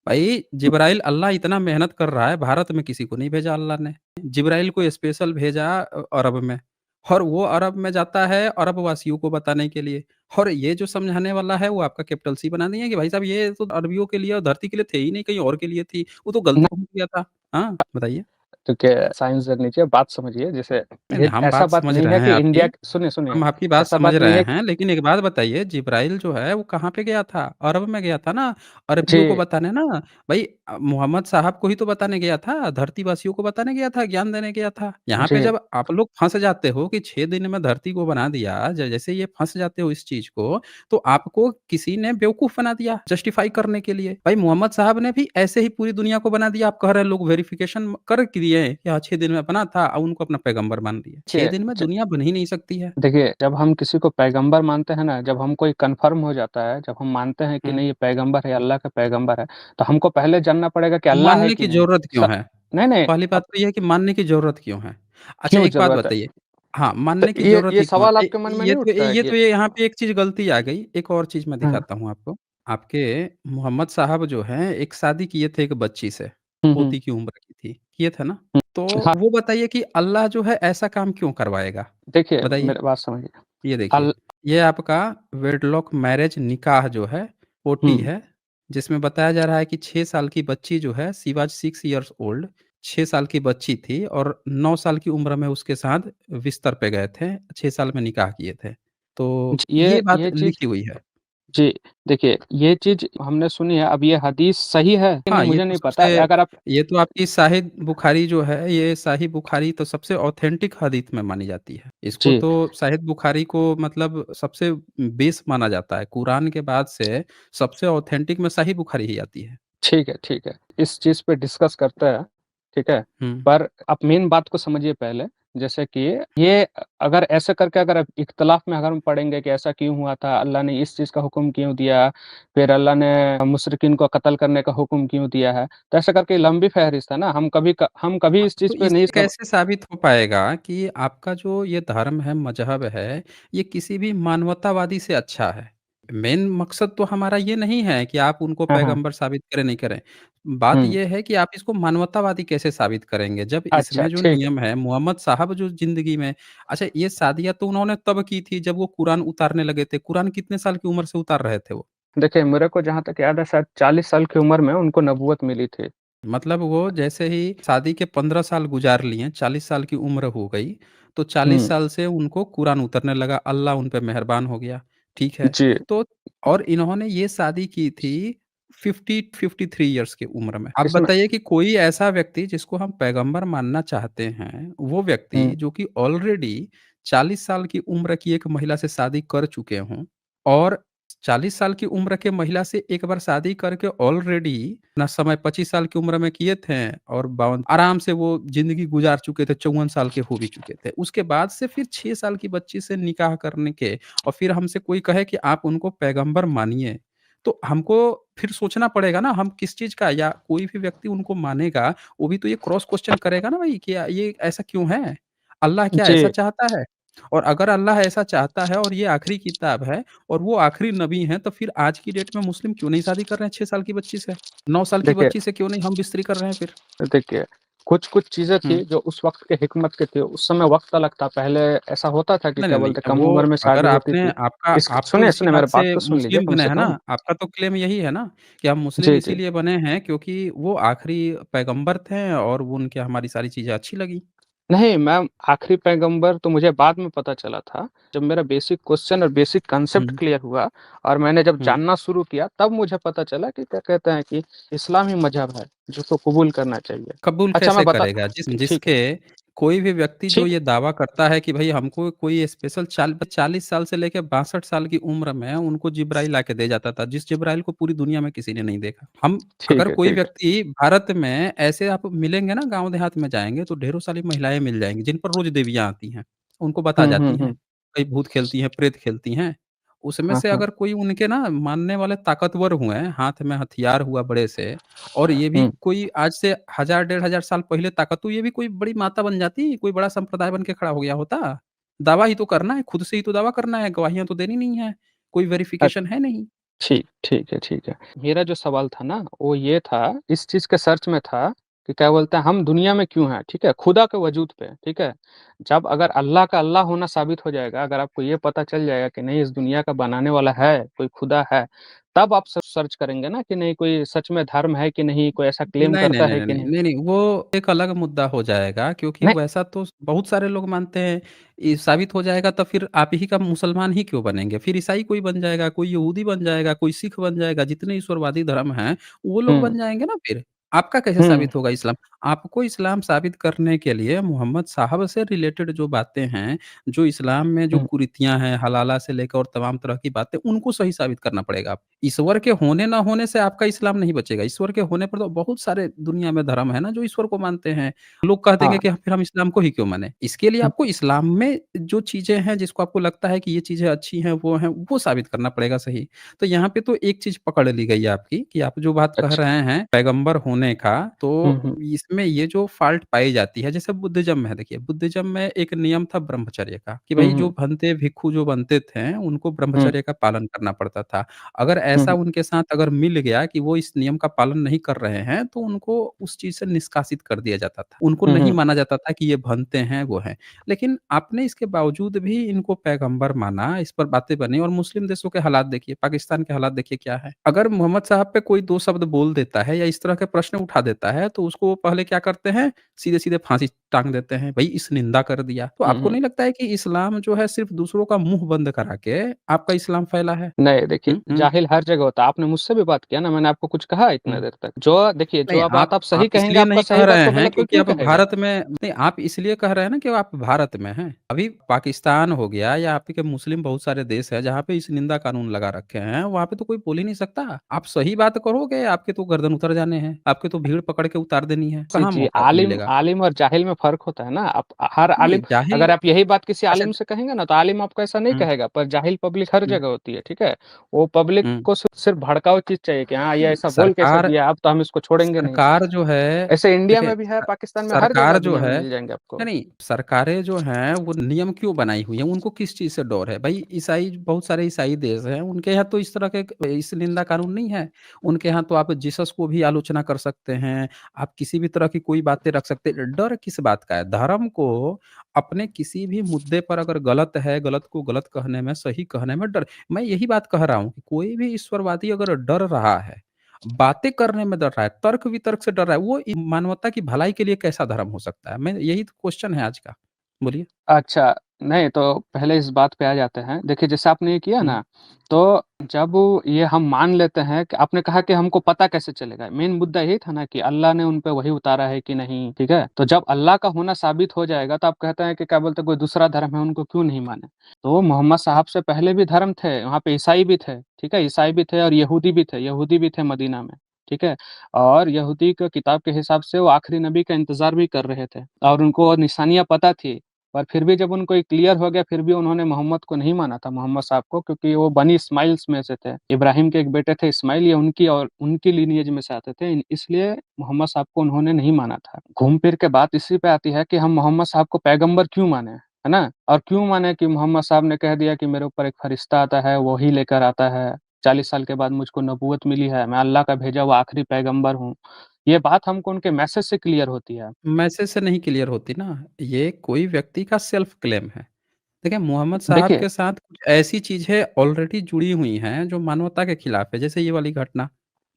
भाई जिब्राइल अल्लाह इतना मेहनत कर रहा है, भारत में किसी को नहीं भेजा अल्लाह ने। जिब्राइल को स्पेशल भेजा अरब में और वो अरब में जाता है अरब वासियों को बताने के लिए। और ये जो समझाने वाला है वो आपका कैपिटल सी बना दिए कि भाई साहब ये तो अरबियों के लिए और धरती के लिए थे ही नहीं, कहीं और के लिए थी। वो तो गलती से गया था। हाँ, बताइए? तो क्या साइंस जर्नी चाहिए, बात समझिए जैसे नहीं, ये नहीं, हम ऐसा बात बात समझ नहीं रहे है हैं कि आपकी। इंडिया सुनिए, सुनिए, हम आपकी बात ऐसा समझ बात नहीं रहे है हैं, लेकिन एक बात बताइए जिब्राइल जो है वो कहाँ पे गया था? अरब में गया था ना, अरबियों को जी, बताने ना। भई मोहम्मद साहब को ही तो बताने गया था, धरतीवासियों को बताने गया था, ज्ञान देने गया था। यहाँ पे जी, जब आप लोग फँस जाते हो कि 6 दिन में धरती को बना दिया, ज जैसे ये फँस जाते हो इस चीज़ को, तो आपको किसी ने बेवकूफ़ बना दिया जस्टिफ़ाई करने के लिए। भाई मोहम्मद साहब ने भी ऐसे ही पूरी दुनिया को बना दिया, आप कह रहे हैं लोग वेरिफ़िकेशन कर दिए कि हाँ, 6 दिन में बना था और उनको अपना पैगंबर मान लिए। 6 देखिए दिन में ज दुनिया बन ही नहीं सकती है। देखिए, जब हम किसी को पैगंबर मानते हैं ना, जब हमको ये कन्फर्म हो जाता है, जब हम मानते हैं कि हुँ। नहीं ये पैगंबर है, अल्लाह का पैगंबर है, तो हमको पहले जानना पड़ेगा कि अल्लाह है मानने कि की नहीं? ज़रूरत क्यों है? नहीं, नहीं, पहली बात अब तो ये है कि मानने की ज़रूरत क्यों है? अच्छा क्यों एक बात ज़रूरत है? बताइए हाँ, तो मानने की ज़रूरत ये ही क्यों है? सवाल आपके मन में नहीं उठता है कि यहाँ पे एक चीज़ गलती आ गई, एक और चीज़ मैं हाँ, दिखाता हूँ आपको। आपके मोहम्मद साहब जो हैं, एक शादी किए थे एक बच्ची से, हुँ, हुँ, पोती की उम्र की थी, किए थे ना? हुँ, तो हाँ, वो बताइए कि अल्लाह जो है ऐसा काम क्यों करवाएगा? देखिए बताइए? मेरी बात समझिए, ये देखिए, अल ये आपका वेडलॉक मैरिज निकाह जो है, ओटी हुँ, है, जिसमें बताया जा रहा है कि 6 साल की बच्ची जो है शी वाज़ 6 इयर्स ओल्ड 6 साल की बच्ची थी और 9 साल की उम्र में उसके साथ बिस्तर पे गए थे, 6 साल में निकाह किए थे। तो जी, ये बात ये चीज़ लिखी हुई है। जी, देखिए ये चीज़ हमने सुनी है, अब ये हदीस सही है कि नहीं हाँ, मुझे नहीं पता, अगर आप ये तो आपकी साहिह बुखारी जो है, ये साहिह बुखारी तो सबसे ऑथेंटिक हदीथ में मानी जाती है। इसको जी, तो साहिह बुखारी को मतलब सबसे बेस माना जाता है। कुरान के बाद से सबसे ऑथेंटिक में सही बुखारी ही आती है। ठीक है, इस चीज़ पे डिस्कस करते हैं, ठीक है? हुँ। पर आप मेन बात को समझिए पहले, जैसे कि ये अगर ऐसे करके अगर आप इख्तिलाफ़ में अगर हम पढ़ेंगे कि ऐसा क्यों हुआ था, अल्लाह ने इस चीज़ का हुक्म क्यों दिया, फिर अल्लाह ने मुशरिकीन को कत्ल करने का हुक्म क्यों दिया है, तो ऐसे करके लंबी फ़हरिस्त है ना, हम कभी हाँ, इस चीज़ तो पे नहीं इससे कैसे साबित हो पाएगा कि आपका जो ये धर्म है, मज़हब है, ये किसी भी मानवतावादी से अच्छा है? मेन मकसद तो हमारा ये नहीं है कि आप उनको हाँ, हाँ। पैगंबर साबित करें, नहीं करें। बात हुँ, ये है कि आप इसको मानवतावादी कैसे साबित करेंगे? जब अच्छा इसमें जो ठीक है। नियम है, मोहम्मद साहब जो ज़िंदगी में अच्छा ये शादियाँ तो उन्होंने तब की थी जब वो कुरान उतारने लगे थे। कुरान कितने साल की उम्र से उतार रहे थे वो? देखिए, मेरे को जहाँ तक याद है शायद 40 साल की उम्र में उनको नबूवत मिली थी। मतलब वो जैसे ही शादी के 15 साल गुज़ार लिए, 40 साल की उम्र हो गई, तो 40 हुँ, साल से उनको कुरान उतरने लगा, अल्लाह उन पे मेहरबान हो गया, ठीक है। जी, तो और इन्होंने ये शादी की थी 53 इयर्स की उम्र में। अब इसमें बताइए कि कोई ऐसा व्यक्ति जिसको हम पैगंबर मानना चाहते हैं, वो व्यक्ति हुँ, जो कि ऑलरेडी 40 साल की उम्र की एक महिला से शादी कर चुके हों और 40 साल की उम्र के महिला से एक बार शादी करके ऑलरेडी ना समय 25 साल की उम्र में किए थे और 52 आराम से वो ज़िंदगी गुज़ार चुके थे, 54 साल के हो भी चुके थे। उसके बाद से फिर 6 साल की बच्ची से निकाह करने के और फिर हमसे कोई कहे कि आप उनको पैगंबर मानिए, तो हमको फिर सोचना पड़ेगा ना हम किस चीज़ का या कोई भी व्यक्ति उनको मानेगा, वो भी तो ये क्रॉस क्वेश्चन करेगा ना भाई कि ये ऐसा क्यों है? अल्लाह क्या ऐसा जी, चाहता है? और अगर अल्लाह ऐसा चाहता है और ये आखिरी किताब है और वो आखिरी नबी हैं, तो फिर आज की डेट में मुस्लिम क्यों नहीं शादी कर रहे हैं 6 साल की बच्ची से? 9 साल की देखिए बच्ची से क्यों नहीं हम बिस्तरी कर रहे हैं फिर? देखिए, कुछ-कुछ चीज़ें हुँ। थी जो उस वक़्त के हिकमत के थे, उस समय वक़्त अलग था, पहले ऐसा होता था कि नहीं, क्या नहीं, नहीं, बोलते हैं कम वो उम्र में अगर शादी होती आपने थी। आपका इस आप तो सुनिए, इसी सुनिए मेरी बात से बात तो सुन लीजिए मुस्लिम कम बने से हैं ना? कम। आपका तो क्लेम यही है ना कि हम मुस्लिम जी, जी। इसीलिए बने हैं क्योंकि वो आखिरी पैगंबर थे और वो उनकी हमारी सारी चीज़ें अच्छी लगी। नहीं, मैम आखिरी पैगंबर तो मुझे बाद में पता चला था, जब मेरा बेसिक क्वेश्चन और बेसिक कांसेप्ट हुँ, क्लियर हुआ और मैंने जब हुँ। जानना शुरू किया, तब मुझे पता चला कि क्या कहते हैं कि इस्लाम ही मज़हब है, जिसको कबूल करना चाहिए। कबूल अच्छा मैं कैसे बता करेगा? ठीक है, जिसके कोई भी व्यक्ति जो ठीक ये दावा करता है कि भई हमको कोई स्पेशल 40 साल से लेके 62 साल की उम्र में उनको जिब्राइल आके दे जाता था, जिस जिब्राइल को पूरी दुनिया में किसी ने नहीं देखा। हम अगर ठीक है, कोई ठीक है। व्यक्ति भारत में ऐसे आप मिलेंगे ना गाँव देहात में जाएँगे तो ढेरों सारी महिलाएँ मिल जाएँगी, जिन पर रोज़ देवियाँ आती हैं। उनको बता हुँ, हुँ, जाती हैं, हुँ। कई भूत खेलती हैं, प्रेत खेलती हैं। उसमें हाँ, से हाँ। अगर कोई उनके ना मानने वाले ताकतवर हुए हैं, हाथ में हथियार हुआ बड़े से और ये भी हुँ, कोई आज से 1000 डेढ़ हज़ार साल पहले ताकत तो ये भी कोई बड़ी माता बन जाती, कोई बड़ा संप्रदाय बन के खड़ा हो गया होता। दावा ही तो करना है, खुद से ही तो दावा करना है, गवाहियाँ तो देनी नहीं है, कोई अ, वेरिफ़िकेशन है नहीं। ठीक, ठीक है, ठीक है। मेरा जो सवाल था ना, वो ये था, इस चीज़ के सर्च में था कि क्या बोलते हैं, हम दुनिया में क्यों हैं, ठीक है? खुदा के वजूद पे, ठीक है? जब अगर अल्लाह का अल्लाह होना साबित हो जाएगा, अगर आपको ये पता चल जाएगा कि नहीं इस दुनिया का बनाने वाला है, कोई खुदा है, तब आप सर्च करेंगे ना कि नहीं कोई सच में धर्म है कि नहीं, कोई ऐसा क्लेम नहीं, नहीं, करता नहीं, है नहीं, कि नहीं, नहीं। नहीं, नहीं, वो एक अलग मुद्दा हो जाएगा क्योंकि नहीं वैसा तो बहुत सारे लोग मानते हैं, ये साबित हो जाएगा तो फिर आप ही का मुसलमान ही क्यों बनेंगे? फिर ईसाई कोई बन जाएगा, कोई यहूदी बन जाएगा, कोई सिख बन जाएगा, जितने ईश्वरवादी धर्म हैं, वो लोग हुँ, बन जाएँगे ना फिर। आपका कैसे हुँ, साबित होगा इस्लाम? आपको इस्लाम साबित करने के लिए मोहम्मद साहब से रिलेटेड जो बातें हैं, जो इस्लाम में जो हुँ, कुरीतियाँ हैं, हलाला से लेकर और तमाम तरह की बातें, उनको सही साबित करना पड़ेगा। ईश्वर के होने ना होने से आपका इस्लाम नहीं बचेगा। ईश्वर के होने पर तो बहुत सारे दुनिया में धर्म है ना जो ईश्वर को मानते हैं। लोग कह देंगे हाँ, कि फिर हम इस्लाम को ही क्यों माने? इसके लिए हुँ, आपको इस्लाम में जो चीज़ें हैं जिसको आपको लगता है कि ये चीज़ें अच्छी हैं, वो साबित करना पड़ेगा सही। तो यहाँ पे तो एक चीज़ पकड़ ली गई है आपकी कि आप जो बात कह अच्छा। रहे हैं पैगंबर होने का, हुँ, तो हुँ, इसमें ये जो फ़ॉल्ट पाई जाती है जैसे बुद्धिज़्म में है देखिए, बुद्धिज़्म में एक नियम था ब्रह्मचर्य का कि हुँ, भई जो हुँ, भंते भिक्षु जो बनते थे, उनको हुँ, ब्रह्मचर्य का पालन करना पड़ता था। अगर हुँ, ऐसा हुँ, उनके साथ अगर मिल गया कि वो इस नियम का पालन नहीं कर रहे हैं, तो उनको उस चीज़ से निष्कासित कर दिया जाता था। उनको हुँ, नहीं हुँ, माना जाता था कि ये भंते हैं, वो हैं। लेकिन आपने इसके बावजूद भी इनको पैगंबर माना, इस पर बातें बनी और मुस्लिम देशों के हालात देखिए, पाकिस्तान के हालात देखिए क्या है। अगर मोहम्मद साहब पे कोई 2 शब्द बोल देता है या इस तरह के प्रश्न उठा देता है, तो उसको वो पहले क्या करते हैं, सीधे-सीधे फांसी टाँग देते हैं। भई इस निंदा कर दिया। तो हुँ, आपको हुँ। नहीं लगता है कि इस्लाम जो है सिर्फ़ दूसरों का मुँह बंद करा के आपका इस्लाम फैला है? नहीं, देखिए हुँ, हुँ, जाहिल हर जगह होता है। आपने मुझसे भी बात किया ना, मैंने आपको कुछ कहा इतना हुँ। देर तक? जो देखिए, नहीं, जो बात आप सही आप कहेंगे, इसलिए आपका नहीं सही कह बात रहे को हैं गलत कोई क्योंकि क्यों आप कहेगा? भारत में नहीं, आप इसलिए कह रहे हैं ना कि आप भारत में हैं। अभी पाकिस्तान हो गया या आपके मुस्लिम बहुत सारे देश हैं, जहाँ पे इस निंदा कानून लगा रखे हैं, वहाँ पे तो कोई बोल ही नहीं सकता। आप सही बात करोगे, आपके तो गर्दन उतर जाने हैं, आपके तो भीड़ पकड़ के उतार देनी है, जी, कहाँ जी, मौका आलिम मिलेगा? आलिम और जाहिल में फ़र्क होता है ना। आप हर नहीं, आलिम जाहिल अगर आप यही बात किसी अच्छा आलिम से कहेंगे ना, तो आलिम आपको ऐसा नहीं हुँ, कहेगा, पर जाहिल पब्लिक हर हुँ, जगह होती है, ठीक है? वो पब्लिक हुँ। को सिर्फ़ भड़काऊ चीज़ चाहिए कि हाँ, ये नहीं, ऐसा बोल कैसे सरकार दिया, अब तो हम इसको छोड़ेंगे नहीं। सरकार जो है ऐसे इंडिया देखिए में भी है, पाकिस्तान में, हर जगह सरकार जो दुनिया में है मिल जाएँगे नहीं, आपको। नहीं, सरकारें जो हैं वो नियम क्यों बनाई हुई हैं? उनको किस चीज़ से डर है? भई ईसाई बहुत सारे ईसाई देश हैं, उनके यहाँ तो इस तरह के इस निंदा कानून नहीं है। उनके यहाँ तो आप जीसस को भी आलोचना कर सकते हैं, आप किसी भी तरह की कोई बातें रख सकते हैं। डर किस बात का है? धर्म को अपने किसी भी मुद्दे पर अगर गलत है, गलत को गलत कहने में, सही कहने में डर मैं यही बात कह रहा हूँ कि कोई भी ईश्वरवादी अगर डर रहा है बातें करने में डर रहा है, तर्क-वितर्क से डर रहा है, वो मानवता की भलाई के लिए कैसा धर्म हो सकता है? मैं यही तो क्वेश्चन है आज का। बोलिए? अच्छा, नहीं तो पहले इस बात पे आ जाते हैं। देखिए जैसे आपने ये किया हुँ, ना, तो जब ये हम मान लेते हैं कि आपने कहा कि हमको पता कैसे चलेगा? मेन मुद्दा यही था ना कि अल्लाह ने उन पे वही उतारा है कि नहीं, ठीक है? तो जब अल्लाह का होना साबित हो जाएगा तो आप कहते हैं कि क्या बोलते हैं कोई दूसरा धर्म है उनको क्यों नहीं माने? तो मोहम्मद साहब से पहले भी धर्म थे, वहाँ पे ईसाई भी थे, ठीक है? ईसाई भी थे और यहूदी भी थे मदीना में, ठीक है? और यहूदी के किताब के हिसाब से वो आखिरी नबी का इंतज़ार भी कर रहे थे और उनको निशानियाँ पता थी। पर फिर भी जब उनको ये क्लियर हो गया, फिर भी उन्होंने मोहम्मद को नहीं माना था, मोहम्मद साहब को, क्योंकि वो बनी इस्माइल्स में से थे। इब्राहिम के एक बेटे थे इस्माइल, ये उनकी और उनकी लिनिएज में से आते थे, इसलिए मोहम्मद साहब को उन्होंने नहीं माना था। घूम फिर के बात इसी पे आती है कि हम मोहम्मद साहब को पैगंबर क्यों माने, है ना? और क्यों माने कि मोहम्मद साहब ने कह दिया कि मेरे ऊपर एक फरिश्ता आता है, वो ही लेकर आता है, 40 साल के बाद मुझको नबूवत मिली है, मैं अल्लाह का भेजा हुआ आखिरी पैगंबर हूँ। ये बात हमको उनके मैसेज से क्लियर होती है। मैसेज से नहीं क्लियर होती ना, ये कोई व्यक्ति का सेल्फ क्लेम है। देखिए, मोहम्मद साहब देखिए के साथ कुछ ऐसी चीज़ें ऑलरेडी जुड़ी हुई हैं, जो मानवता के खिलाफ है। जैसे ये वाली घटना,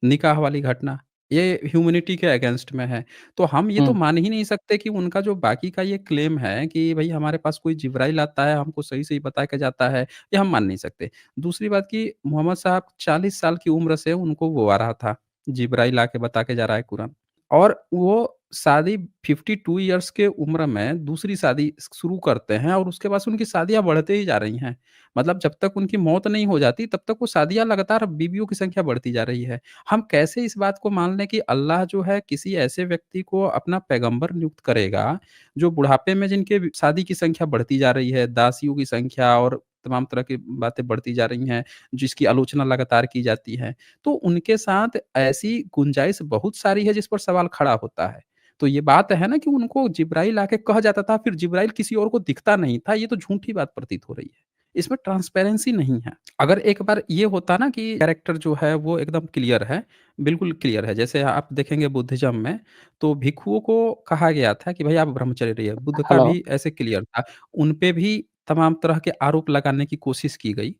निकाह वाली घटना, ये ह्यूमैनिटी के अगेंस्ट में है। तो हम ये तो हुँ, मान ही नहीं सकते कि उनका जो बाकी का ये क्लेम है कि भई हमारे पास कोई जिब्राइल आता है, हमको सही-सही बता के जाता है, ये हम मान नहीं सकते। दूसरी बात कि मोहम्मद साहब 40 साल की उम्र से उनको वो आ रहा था, जिब्राइल आके बता के जा रहा है कुरान। और वो शादी 52 इयर्स के उम्र में दूसरी शादी शुरू करते हैं और उसके बाद से उनकी शादियाँ बढ़ते ही जा रही हैं। मतलब जब तक उनकी मौत नहीं हो जाती तब तक वो शादियाँ लगातार बीवियों की संख्या बढ़ती जा रही है। हम कैसे इस बात को मान लें कि अल्लाह जो है किसी ऐसे व्यक्ति को अपना पैगंबर नियुक्त करेगा, जो बुढ़ापे में जिनके शादी की संख्या बढ़ती जा रही है, दासियों की संख्या और तमाम तरह की बातें बढ़ती जा रही हैं, जिसकी आलोचना लगातार की जाती है। तो उनके साथ ऐसी गुंजाइश बहुत सारी है जिस पर सवाल खड़ा होता है। तो ये बात है ना कि उनको जिब्राइल आके कह जाता था, फिर जिब्राइल किसी और को दिखता नहीं था, ये तो झूठी बात प्रतीत हो रही है। इसमें ट्रांसपेरेंसी नहीं है। अगर एक बार ये होता ना कि कैरेक्टर जो है वो एकदम क्लियर है, बिल्कुल क्लियर है। जैसे आप देखेंगे बुद्धिज़्म में तो भिक्षुओं को कहा गया था कि भई आप ब्रह्मचर्य रहिए, बुद्ध का हेलो। भी ऐसे क्लियर था। उन पे भी तमाम तरह के आरोप लगाने की कोशिश की गई।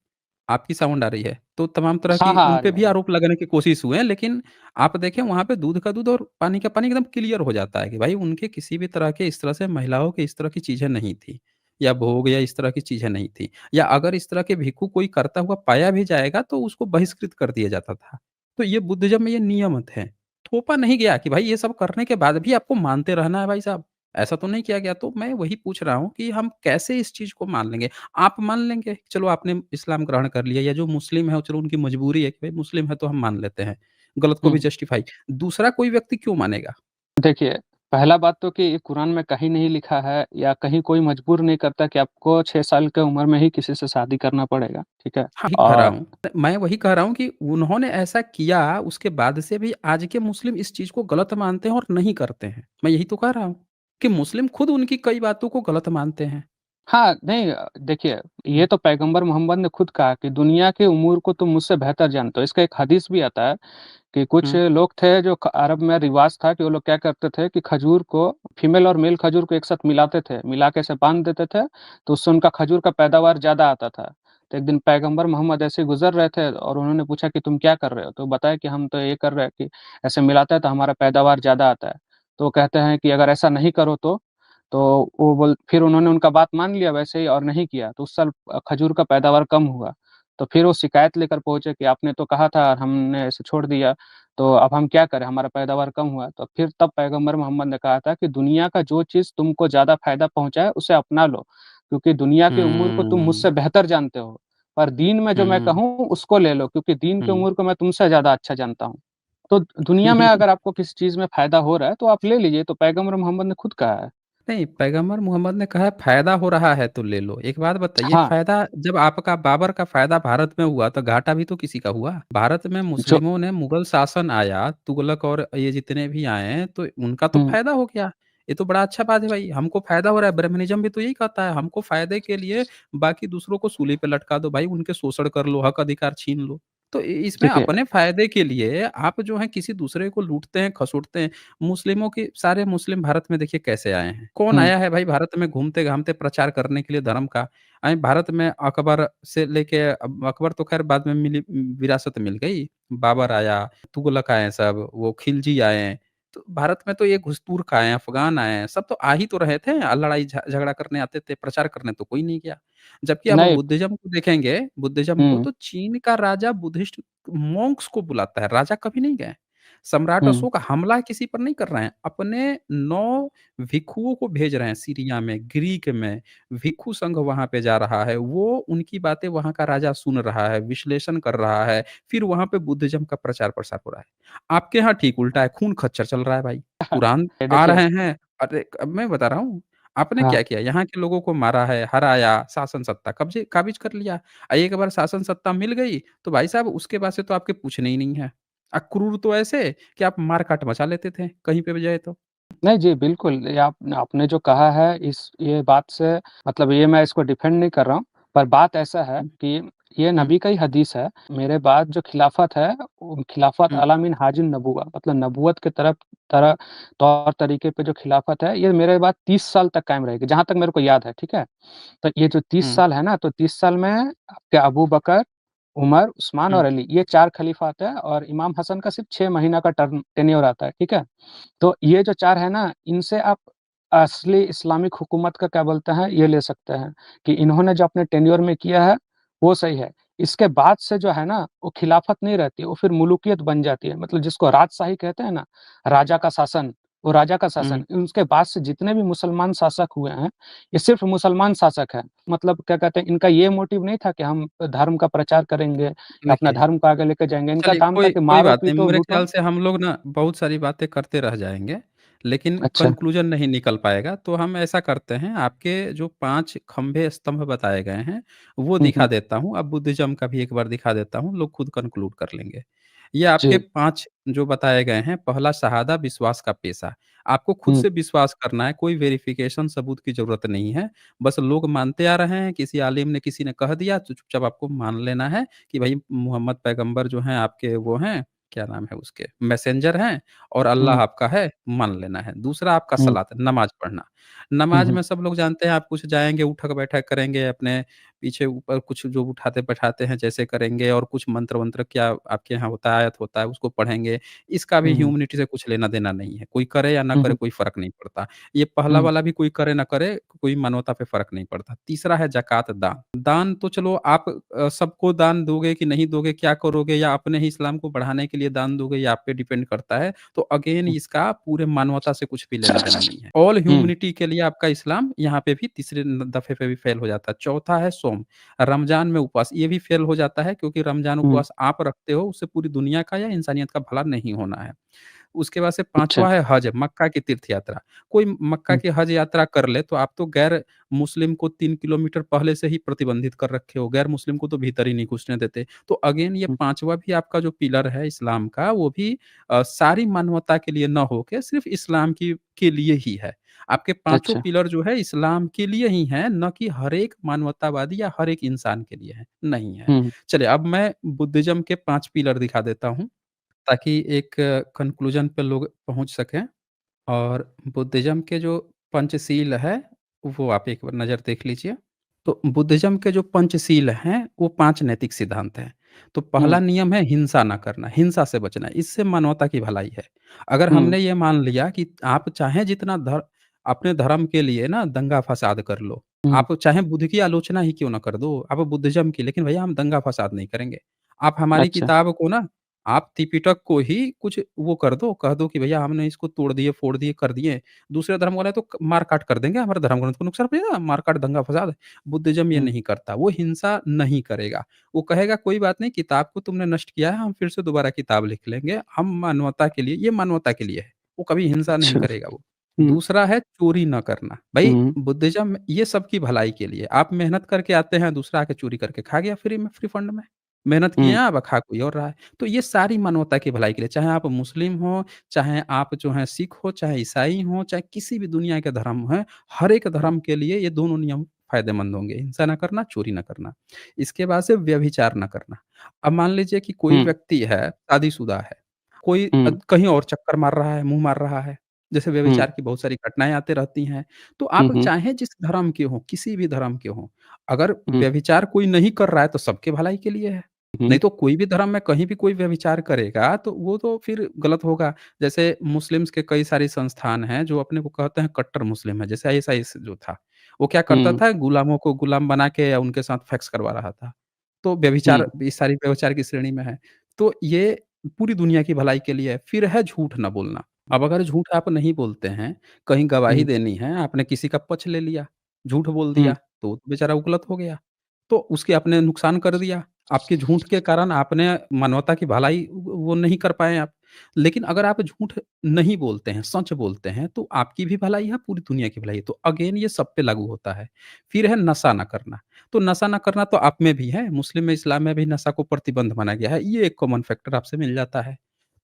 आपकी साउंड आ रही है। तो तमाम तरह हाँ, की हाँ, उन आ रही पे है, आ भी रही है। आरोप लगाने की कोशिश हुए, लेकिन आप देखें वहाँ पे दूध का दूध और पानी का पानी एकदम क्लियर हो जाता है कि भाई उनके किसी भी तरह के इस तरह से महिलाओं के इस तरह की चीज़ें नहीं थी, या भोग या इस तरह की चीज़ें नहीं थी। या अगर इस तरह के भिक्षु कोई करता हुआ पाया भी जाएगा तो उसको बहिष्कृत कर दिया जाता था। तो ये बुद्धिज़्म में ये नियम थे। थोपा नहीं गया कि भाई ये सब करने के बाद भी आपको मानते रहना है भाई साहब, ऐसा तो नहीं किया गया। तो मैं वही पूछ रहा हूँ कि हम कैसे इस चीज़ को मान लेंगे? आप मान लेंगे, चलो आपने इस्लाम ग्रहण कर लिया या जो मुस्लिम है, चलो उनकी मजबूरी है कि भाई मुस्लिम है तो हम मान लेते हैं, गलत को भी हुँ। जस्टिफाई। दूसरा कोई व्यक्ति क्यों मानेगा? देखिए, पहला बात तो कि कुरान में कहीं नहीं लिखा है या कहीं कोई मजबूर नहीं करता कि आपको 6 साल की उम्र में ही किसी से शादी करना पड़ेगा, ठीक है? हाँ, वही कह रहा और हूँ। मैं वही कह रहा हूँ कि उन्होंने ऐसा किया, उसके बाद से भी आज के मुस्लिम इस चीज़ को गलत मानते हैं और नहीं करते हैं। मैं यही तो कह रहा हूँ, कि मुस्लिम खुद उनकी कई बातों को गलत मानते हैं। हाँ, नहीं देखिए, ये हुँ, तो पैगंबर मोहम्मद ने खुद कहा कि दुनिया की उम्र को तुम मुझसे बेहतर जानते हो। इसका एक हदीस भी आता है कि कुछ हुँ, लोग थे जो अरब में रिवाज था कि वो लोग क्या करते थे कि खजूर को फीमेल और मेल खजूर को एक साथ मिलाते थे, मिला के ऐसे बांध देते थे, तो उससे उनका खजूर का पैदावार ज़्यादा आता था। तो एक दिन पैगंबर मोहम्मद ऐसे ही गुजर रहे थे और उन्होंने पूछा कि तुम क्या कर रहे हो? तो बताया कि हम तो ये कर रहे हैं कि ऐसे मिलाते हैं तो हमारा पैदावार ज़्यादा आता है। तो वो कहते हैं कि अगर ऐसा नहीं करो तो वो बोल फिर उन्होंने उनका बात मान लिया वैसे ही और नहीं किया, तो उस साल खजूर का पैदावार कम हुआ। तो फिर वो शिकायत लेकर पहुँचे कि आपने तो कहा था और हमने ऐसे छोड़ दिया, तो अब हम क्या करें? हमारा पैदावार कम हुआ। तो फिर तब पैगंबर मोहम्मद ने कहा था कि दुनिया का जो चीज़ तुमको ज़्यादा फ़ायदा पहुँचाए, उसे अपना लो, क्योंकि दुनिया की उम्र को तुम हुँ, मुझसे बेहतर जानते हो। पर दीन में जो मैं हुँ, कहूँ, उसको ले लो, क्योंकि दीन की हुँ। उम्र को मैं तुमसे ज़्यादा अच्छा जानता हूँ। तो दुनिया में अगर आपको किसी चीज़ में फ़ायदा हो रहा है, तो आप ले लीजिए, तो पैगंबर मोहम्मद ने खुद कहा है। नहीं, पैगंबर मोहम्मद ने कहा है फ़ायदा हो रहा है तो ले लो। एक बात बताइए, हाँ, फ़ायदा जब आपका बाबर का फ़ायदा भारत में हुआ तो घाटा भी तो किसी का हुआ। भारत में जो मुस्लिमों ने मुगल शासन आया, तुगलक और ये जितने भी आए हैं तो उनका तो हुँ, फ़ायदा हो गया। ये तो बड़ा अच्छा बात है भाई, हमको फ़ायदा हो रहा है। ब्राह्मणिज़्म भी तो यही कहता है, हमको फ़ायदे के लिए बाकी दूसरों को सूली पे लटका दो भाई, उनके शोषण कर लो, हक अधिकार छीन लो। तो इसमें देखिए अपने फ़ायदे के लिए आप जो है किसी दूसरे को लूटते हैं, खसोटते हैं। मुस्लिमों की सारे मुस्लिम भारत में देखिए कैसे आए हैं। कौन हुँ, आया है भाई भारत में घूमते-घामते प्रचार करने के लिए धर्म का? भारत में अकबर से लेके अब अकबर तो ख़ैर बाद में मिली विरासत मिल गई। बाबर आया, तुगलक आए सब, वो खिलजी आए। तो भारत में तो ये घुसतूर्क आए हैं, अफ़गान आए हैं, सब तो आ ही तो रहे थे, लड़ाई झगड़ा करने आते थे, प्रचार करने तो कोई नहीं गया। जबकि आप नहीं। बुद्धिज़्म को देखेंगे, बुद्धिज़्म को हुँ, तो चीन का राजा बुद्धिस्ट मॉन्क्स को बुलाता है, राजा कभी नहीं गए। सम्राट हुँ, अशोक हमला किसी पर नहीं कर रहे हैं, अपने 9 भिक्षुओं को भेज रहे हैं सीरिया में, ग्रीक में, भिक्षु संघ वहाँ पे जा रहा है, वो उनकी बातें वहाँ का राजा सुन रहा है, विश्लेषण कर रहा है, फिर वहाँ पे बुद्धिज़्म का प्रचार-प्रसार हो रहा है। आपके यहाँ ठीक उल्टा है, खून खच्चर चल रहा है भाई। कुरान ये आ देखिए। रहे हैं, अरे अब मैं बता रहा हूँ, आपने हाँ, क्या किया? यहाँ के लोगों को मारा है, हराया, शासन सत्ता कब्ज़े काबिज़ कर लिया। एक बार शासन सत्ता मिल गई, तो भाई साहब उसके बाद से तो आपके पूछने ही नहीं है। क्रूर तो ऐसे कि आप मार-काट मचा लेते थे, कहीं पे भी जाए तो। नहीं जी, बिल्कुल, ये आपने जो कहा है ये बात से मतलब ये मैं इसको डिफेंड नहीं कर रहा हूँ, पर बात ऐसा है हुँ, कि ये हुँ, नबी का ही हदीस है। मेरे बाद जो खिलाफत है, वो खिलाफत हुँ, अला मिन हाजिन नबुव्वा मतलब नबुव्वत के तरफ तरह तौर-तरीके पे जो खिलाफत है, ये मेरे बाद 30 साल तक कायम रहेगी, जहाँ तक मेरे को याद है, ठीक है? तो ये जो 30 हुँ, साल है ना, तो 30 साल में आपके अबू बकर, उमर, उस्मान हुँ, और अली, ये 4 खलीफा आते हैं और इमाम हसन का सिर्फ़ 6 महीना का टेन्योर आता है, ठीक है? तो ये जो 4 है ना, इनसे आप असली इस्लामिक हुकूमत का क्या बोलते हैं, ये ले सकते हैं कि इन्होंने जो अपने टेन्योर में किया है, वो सही है। इसके बाद से जो है ना, वो खिलाफत नहीं रहती, वो फिर मुल्कियत बन जाती है। मतलब जिसको राजशाही कहते हैं ना, राजा का शासन, वो राजा का हुँ। शासन। उसके बाद से जितने भी मुसलमान शासक हुए हैं, ये सिर्फ़ मुसलमान शासक हैं। मतलब क्या कहते हैं, इनका ये मोटिव नहीं था कि हम धर्म का प्रचार करेंगे या अपना देखिए धर्म को आगे लेके जाएँगे। इनका चलिए, काम था कोई कि कोई मारो, बात नहीं। पीटो, मेरे लूटो। ख़्याल से हम लोग ना बहुत सारी बातें करते रह जाएँगे, लेकिन अच्छा। कन्क्लूज़न नहीं निकल पाएगा। तो हम ऐसा करते हैं, आपके जो 5 खंभे स्तंभ बताए गए हैं, वो हुँ, दिखा हुँ। देता हूँ। अब बुद्धिज़्म का भी एक बार दिखा देता हूँ, लोग खुद कन्क्लूड कर लेंगे। ये आपके जी। 5 जो बताए गए हैं, पहला शहादा विश्वास का पेशा। आपको खुद हुँ, से विश्वास करना है, कोई वेरिफ़िकेशन सबूत की ज़रूरत नहीं है। बस लोग मानते आ रहे हैं, किसी आलिम ने किसी ने कह दिया, तो चुपचाप आपको मान लेना है कि भई मोहम्मद पैगंबर जो हैं आपके वो हैं, क्या नाम है उसके, मैसेंजर हैं और अल्लाह हुँ, आपका है, मान लेना है। दूसरा आपका हुँ, सलात, नमाज़ पढ़ना। हुँ, नमाज़ हुँ, में सब लोग जानते हैं आप कुछ जाएँगे, उठक-बैठक करेंगे, अपने पीछे ऊपर कुछ जो उठाते-बैठाते हैं जैसे करेंगे और कुछ मंत्र-वंत्र क्या आपके यहाँ होता है, आयत होता है, उसको पढ़ेंगे। इसका भी हुँ, हुँ, ह्यूमैनिटी से कुछ लेना-देना नहीं है। कोई करे या ना हुँ, करे हुँ, कोई फ़र्क नहीं पड़ता। ये पहला हुँ, वाला भी कोई करे ना करे, कोई मानवता पे फ़र्क नहीं पड़ता। तीसरा है ज़कात दान। दान तो चलो आप सबको दान दोगे कि नहीं दोगे, क्या करोगे या अपने ही इस्लाम को बढ़ाने के लिए दान दोगे, ये आप पे डिपेंड करता है। तो अगेन हुँ, इसका पूरे मानवता से कुछ भी लेना-देना नहीं है। ऑल हुँ, ह्यूमैनिटी के लिए आपका इस्लाम यहाँ पे भी तीसरे दफ़े पे भी फेल हो जाता है। चौथा है सोम, रमज़ान में उपवास, ये भी फेल हो जाता है क्योंकि रमज़ान हुँ, उपवास आप रखते हो, उससे पूरी दुनिया का या इंसानियत का भला नहीं होना है। उसके बाद से अच्छा। 5वाँ है हज, मक्का की तीर्थ यात्रा। कोई मक्का हुँ, की हज यात्रा कर ले तो आप तो गैर मुस्लिम को 3 किलोमीटर पहले से ही प्रतिबंधित कर रखे हो, गैर मुस्लिम को तो भीतर ही नहीं घुसने देते। तो अगेन ये हुँ, 5वाँ भी आपका जो पिलर है इस्लाम का वो भी सारी मानवता के लिए ना होके सिर्फ़ इस्लाम की के लिए ही है। आपके पाँचों अच्छा। पिलर जो है इस्लाम के लिए ही हैं, ना कि हर एक मानवतावादी या हर एक इंसान के लिए है, नहीं है। हुँ, चलिए अब मैं बुद्धिज़्म के 5 पिलर दिखा देता हूँ। ताकि एक कन्क्लूज़न पे लोग पहुँच सकें और बुद्धिज़्म के जो पंचशील है, वो आप एक बार नज़र देख लीजिए। तो बुद्धिज़्म के जो पंचशील हैं, वो 5 नैतिक सिद्धांत हैं। तो हुँ, पहला नियम है हिंसा ना करना, हिंसा से बचना, इससे मानवता की भलाई है। अगर हुँ, हमने ये मान लिया कि आप चाहे जितना अपने धर्म के लिए ना दंगा-फ़साद कर लो, हुँ, आप चाहे बुद्ध की आलोचना ही क्यों ना कर दो, आप बुद्धिज़्म की, लेकिन भैया हम दंगा-फ़साद नहीं करेंगे। आप हमारी अच्छा। किताब को ना आप त्रिपिटक को ही कुछ वो कर दो, कह दो कि भैया हमने इसको तोड़ दिए, फोड़ दिए, कर दिए। दूसरे धर्म वाले तो मार-काट कर देंगे, हमारे धर्म ग्रंथ को नुकसान पहुँचेगा, मार-काट, दंगा-फ़साद। बुद्धिज़्म ये हुँ, नहीं करता, वो हिंसा नहीं करेगा। वो कहेगा कोई बात नहीं किताब को तुमने नष्ट किया है, हम फिर से दोबारा किताब लिख लेंगे, हम मानवता के लिए ये मानवता के लिए है। वो कभी हिंसा नहीं अच्छा। करेगा वो। हुँ, दूसरा है चोरी ना करना। भई हुँ, बुद्धिज़्म ये सबकी भलाई के लिए। आप मेहनत करके आते हैं, दूसरा आके चोरी करके खा गया फ्री में, फ्री फंड में। मेहनत किए हुँ, हैं आप, खा कोई और रहा है। तो ये सारी मानवता की भलाई के लिए, चाहे आप मुस्लिम हो, चाहे आप जो हैं सिख हो, चाहे ईसाई हो, चाहे किसी भी दुनिया के धर्म हैं, हर एक हुँ, धर्म के लिए ये दोनों नियम फ़ायदेमंद होंगे, हिंसा ना करना, चोरी ना करना। इसके बाद से व्यभिचार ना करना। अब मान लीजिए कि कोई हुँ, व्यक्ति है, शादीशुदा है, कोई हुँ, कहीं और चक्कर मार रहा है, मुँह मार रहा है, जैसे हुँ, व्यभिचार की बहुत सारी घटनाएँ आती रहती हैं। तो हुँ, आप हुँ, चाहे जिस धर्म के हों, किसी भी धर्म के हों, अगर हुँ, व्यभिचार कोई नहीं कर रहा है, तो सबके भलाई के लिए है। हुँ, नहीं तो कोई भी धर्म में कहीं भी कोई व्यभिचार करेगा, तो वो तो फिर गलत होगा। जैसे मुस्लिम्स के कई सारी संस्थान हैं, जो अपने को कहते हैं कट्टर मुस्लिम है। जैसे आईएसआईएस जो था, वो क्या करता हुँ, था, गुलामों को गुलाम बना के या उनके साथ सेक्स करवा रहा था। तो व्यभिचार हुँ, ये सारी व्यभिचार की श्रेणी में है। तो ये पूरी दुनिया की भलाई के लिए है। फिर है झूठ ना बोलना। अब अगर झूठ आप नहीं बोलते हैं, कहीं गवाही हुँ, देनी है, आपने किसी का पक्ष ले लिया, झूठ बोल हुँ, दिया, तो बेचारा वो गलत हो गया। तो उसके आपने नुकसान कर दिया। आपके झूठ के कारण आपने मानवता की भलाई वो नहीं कर पाए आप। लेकिन अगर आप झूठ नहीं बोलते हैं, सच बोलते हैं, तो आपकी भी भलाई है, पूरी दुनिया की भलाई है। तो अगेन ये सब पे लागू होता है। फिर है नशा ना करना। तो नशा ना करना तो आप में भी है, मुस्लिम में, इस्लाम में भी नशा को प्रतिबंध माना गया है। ये एक कॉमन फैक्टर आपसे मिल जाता है।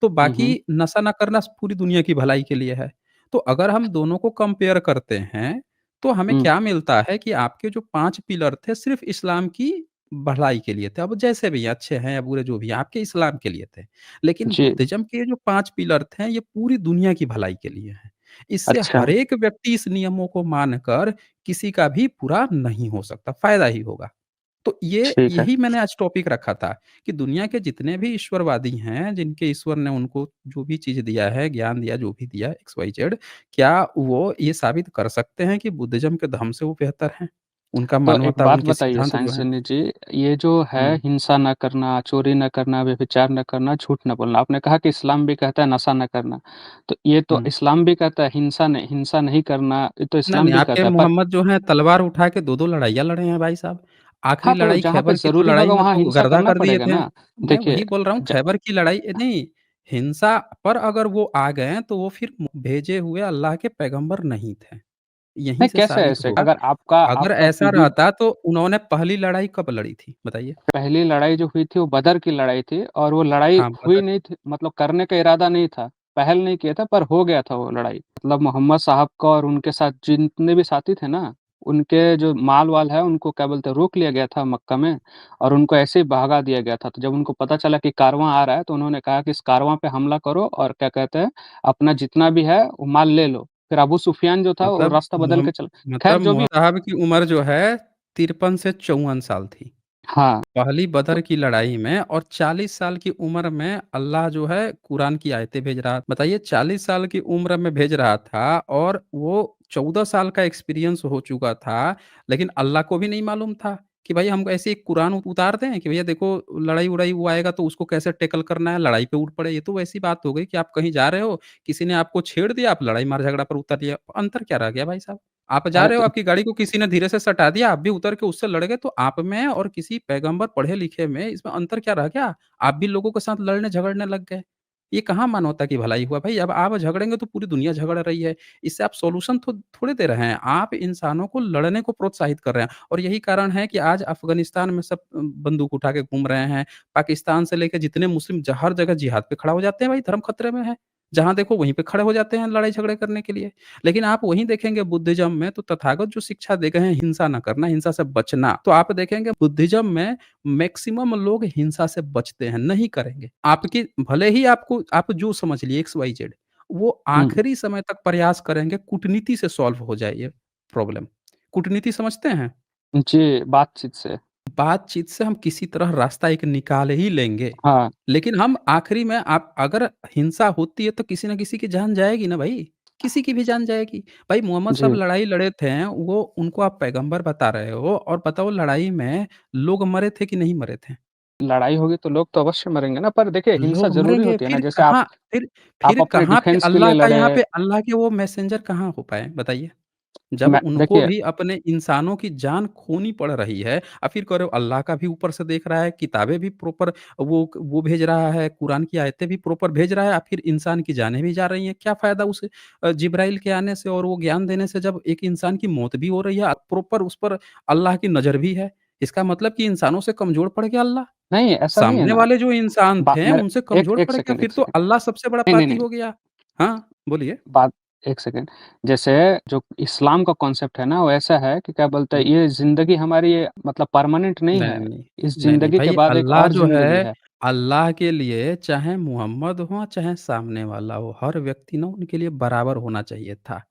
तो हुँ, बाकी हुँ, नशा ना करना पूरी दुनिया की भलाई के लिए है। तो अगर हम दोनों को कंपेयर करते हैं, तो हमें हुँ, क्या मिलता है कि आपके जो 5 पिलर थे सिर्फ़ इस्लाम की भलाई के लिए थे। अब जैसे भी हैं, अच्छे हैं या बुरे जो भी हैं, आपके इस्लाम के लिए थे। लेकिन जी, बुद्धिज़्म के जो 5 पिलर थे, ये पूरी दुनिया की भलाई के लिए हैं। इससे अच्छा, हर एक व्यक्ति इस नियमों को मानकर किसी का भी बुरा नहीं हो सकता, फ़ायदा ही होगा। तो ये ठीक है। यही मैंने आज टॉपिक रखा था कि दुनिया के जितने भी ईश्वरवादी हैं, जिनके ईश्वर ने उनको जो भी चीज़ दिया है, ज्ञान दिया, जो भी दिया एक्स, वाई, जेड, क्या वो ये साबित कर सकते हैं कि बुद्धिज़्म के धर्म से वो बेहतर हैं? उनका तो एक मानवता, बात उनके बताइए सिद्धांत जो साइंस हैं। सैनिक जी, ये जो है हुँ, हिंसा ना करना, चोरी ना करना, व्यभिचार ना करना, झूठ ना बोलना, आपने कहा कि इस्लाम भी कहता है नशा ना करना। तो ये तो हुँ। इस्लाम भी कहता है हिंसा नहीं करना, ये तो नहीं, इस्लाम नहीं, भी आपके कहता है। पर मोहम्मद जो हैं तलवार उठा के 2-2 लड़ाइयाँ लड़े हैं भाई साहब। आखिरी हाँ, तो लड़ाई जहाँ पे खैबर की तो ज़रूरी लड़ाई होगा में वहाँ तो हिंसा गर्दा करना कर दिए पड़ेगा थे। ना। मैं देखिए वही बोल रहा हूँ, ज खैबर की लड़ाई नहीं, हिंसा पर अगर वो आ गए तो वो फिर भेजे हुए अल्लाह के पैगंबर नहीं थे। यहीं नहीं से कैसे साबित ऐसे? होगा। अगर आपका अगर आपका ऐसा युद्ध रहता तो उन्होंने पहली लड़ाई कब लड़ी थी? बताइए? पहली लड़ाई जो हुई थी वो बदर की लड़ाई थी और वो लड़ाई हाँ, हुई बदर नहीं थी, मतलब करने का इरादा नहीं था। पहल नहीं किया था पर हो गया था वो लड़ाई। मतलब मोहम्मद साहब का और उनके साथ जितने भी साथी थे ना, उनके जो माल-वाल है उनको क्या बोलते हैं रोक लिया गया था मक्का में और उनको ऐसे ही भगा दिया गया था। तो जब उनको पता चला कि कारवां आ रहा है तो उन्होंने कहा कि इस कारवां पे हमला करो और क्या कहते हैं अपना जितना भी है वो माल ले लो। फिर अबू सुफियान जो था वो मतलब रास्ता बदल के चला। खैर मतलब जो भी मोहम्मद साहब की उम्र जो है 53 से 54 साल थी। हाँ, पहली तो बदर की लड़ाई में और 40 साल की उम्र में अल्लाह जो है कुरान की आयतें भेज रहा। बताइए 40 साल की उम्र में भेज रहा था और वो 14 साल का एक्सपीरियंस हो चुका था, लेकिन अल्लाह को भी नहीं मालूम था कि भाई हम ऐसे एक कुरान उतार दें कि भैया देखो लड़ाई-वड़ाई वो आएगा तो उसको कैसे टैकल करना है, लड़ाई पे उठ पड़े। ये तो वैसी बात हो गई कि आप कहीं जा रहे हो, किसी ने आपको छेड़ दिया, आप लड़ाई मार झगड़ा पर उतर लिया। अंतर क्या रह गया भाई साहब? आप जा अरे रहे हो, तो आपकी गाड़ी को किसी ने धीरे से सटा दिया, आप भी उतर के उससे लड़ गए, तो आप में और किसी पैगंबर पढ़े-लिखे में इसमें अंतर क्या रह गया? आप भी लोगों के साथ लड़ने-झगड़ने लग गए। ये कहाँ मानवता की भलाई हुआ भाई? अब आप झगड़ेंगे तो पूरी दुनिया झगड़ रही है। इससे आप सॉल्यूशन थोड़े दे रहे हैं, आप इंसानों को लड़ने को प्रोत्साहित कर रहे हैं और यही कारण है कि आज अफ़गानिस्तान में सब बंदूक उठा के घूम रहे हैं। पाकिस्तान से लेके जितने मुस्लिम हर जगह जिहाद पे खड़ा हो जाते हैं भाई, धर्म खतरे में है। जहाँ देखो वहीं पे खड़े हो जाते हैं लड़ाई-झगड़े करने के लिए। लेकिन आप वहीं देखेंगे बुद्धिज़्म में तो तथागत जो शिक्षा दे गए हैं हिंसा ना करना, हिंसा से बचना, तो आप देखेंगे बुद्धिज़्म में मैक्सिमम लोग हिंसा से बचते हैं, नहीं करेंगे। आपकी भले ही आपको आप जो समझ लिए एक्स, वाई, ज़ेड, वो हुँ, आखिरी समय तक प्रयास करेंगे कूटनीति से सॉल्व हो जाए ये प्रॉब्लम। कूटनीति समझते हैं? जी, बातचीत से। बातचीत से हम किसी तरह रास्ता एक निकाल ही लेंगे। हाँ, लेकिन हम आखिरी में आप अगर हिंसा होती है तो किसी न किसी की जान जाएगी ना भाई, किसी की भी जान जाएगी। भाई मोहम्मद साहब जी। लड़ाई लड़े थे, वो उनको आप पैगंबर बता रहे हो और बताओ लड़ाई में लोग मरे थे कि नहीं मरे थे? लड़ाई होगी तो लोग तो अवश्य मरेंगे ना, पर देखिए हिंसा लोग ज़रूरी मरेंगे, होती है ना, फिर जैसे कहाँ फिर आप फिर अपने कहाँ पे डिफेंस के लिए लड़े। अल्लाह के वो मैसेंजर कहाँ हो पाए बताइए? जब मैं उनको देखिए भी अपने इंसानों की जान खोनी पड़ रही है फिर कह रहे हो अल्लाह का भी ऊपर से देख रहा है, किताबें भी प्रॉपर वो भेज रहा है, कुरान की आयतें भी प्रॉपर भेज रहा है फिर इंसान की जानें भी जा रही हैं। क्या फ़ायदा उस जिब्राइल के आने से और वो ज्ञान देने से जब एक इंसान की मौत भी हो रही है, प्रॉपर उस पर अल्लाह की नज़र भी है। इसका मतलब कि इंसानों से कमज़ोर पड़ गया अल्लाह? नहीं, ऐसा नहीं है सामने ना। वाले जो इंसान बा थे मेरा उनसे एक कमज़ोर एक पड़ गया, सेकंड फिर एक तो सेकंड। अल्लाह सबसे बड़ा नहीं, नहीं, पाती नहीं, हो गया। हाँ, बोलिए? बात एक सेकंड। जैसे जो इस्लाम का कॉन्सेप्ट है ना, वो ऐसा है कि क्या बोलते हैं, हुँ। ये ज़िंदगी हमारी ये मतलब परमानेंट नहीं नहीं, है। नहीं। इस नहीं, नहीं ज़िंदगी के भई बाद एक अल्लाह और जो ज़िंदगी है, है। अल्लाह के लिए चाहे मोहम्मद हो, चाहे सामने वाला हो, हर व्यक्ति ना उनके लिए बराबर होना चाहिए था।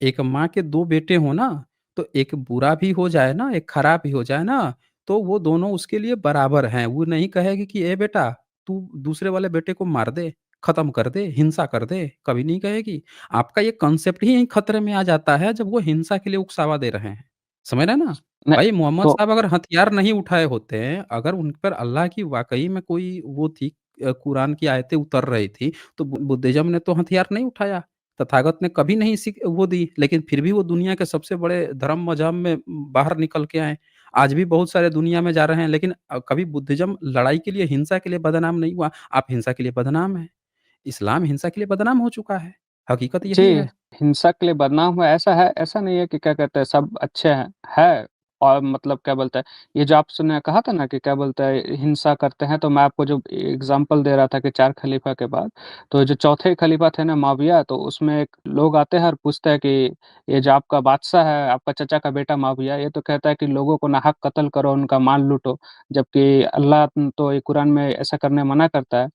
एक माँ के 2 बेटे हो ना, तो एक बुरा भी हो जाए ना, एक खराब भी हो जाए ना, तो वो दोनों उसके लिए बराबर हैं। वो नहीं कहेगी कि ए बेटा, तू दूसरे वाले बेटे को मार दे, खत्म कर दे, हिंसा कर दे, कभी नहीं कहेगी। आपका ये कांसेप्ट ही यहीं खतरे में आ जाता है जब वो हिंसा के लिए उकसावा दे रहे हैं। समझ रहे हैं ना? नहीं भाई मोहम्मद तो साहब अगर हथियार नहीं उठाए होते, अगर उन पर अल्लाह की वाक़ई में कोई वो थी, कुरान की आयतें उतर रही थी, तो बुद्धिज़्म ने तो हथियार नहीं उठाया। तथागत ने कभी नहीं वो दी, लेकिन फिर भी वो दुनिया के सबसे बड़े धर्म मज़हब में बाहर निकल के आए। आज भी बहुत सारे दुनिया में जा रहे हैं, लेकिन कभी बुद्धिज़्म लड़ाई के लिए, हिंसा के लिए बदनाम नहीं हुआ। आप हिंसा के लिए बदनाम हैं। इस्लाम हिंसा के लिए बदनाम हो चुका है। हकीकत जी, यही है। हिंसा के लिए बदनाम हुआ ऐसा है, ऐसा नहीं है कि क्या कहते हैं सब अच्छे हैं, है। और मतलब क्या बोलते हैं, ये जो आपने कहा था ना कि क्या बोलते हैं हिंसा करते हैं, तो मैं आपको जो एग्ज़ाम्पल दे रहा था कि 4 खलीफा के बाद, तो जो चौथे खलीफा थे ना मुआविया, तो उसमें एक लोग आते हैं और पूछते हैं कि ये जो आपका बादशाह है, आपका चाचा का बेटा मुआविया, ये तो कहता है कि लोगों को नाहक कत्ल करो, उनका माल लूटो, जबकि अल्लाह तो ये कुरान में ऐसा करने मना करता है।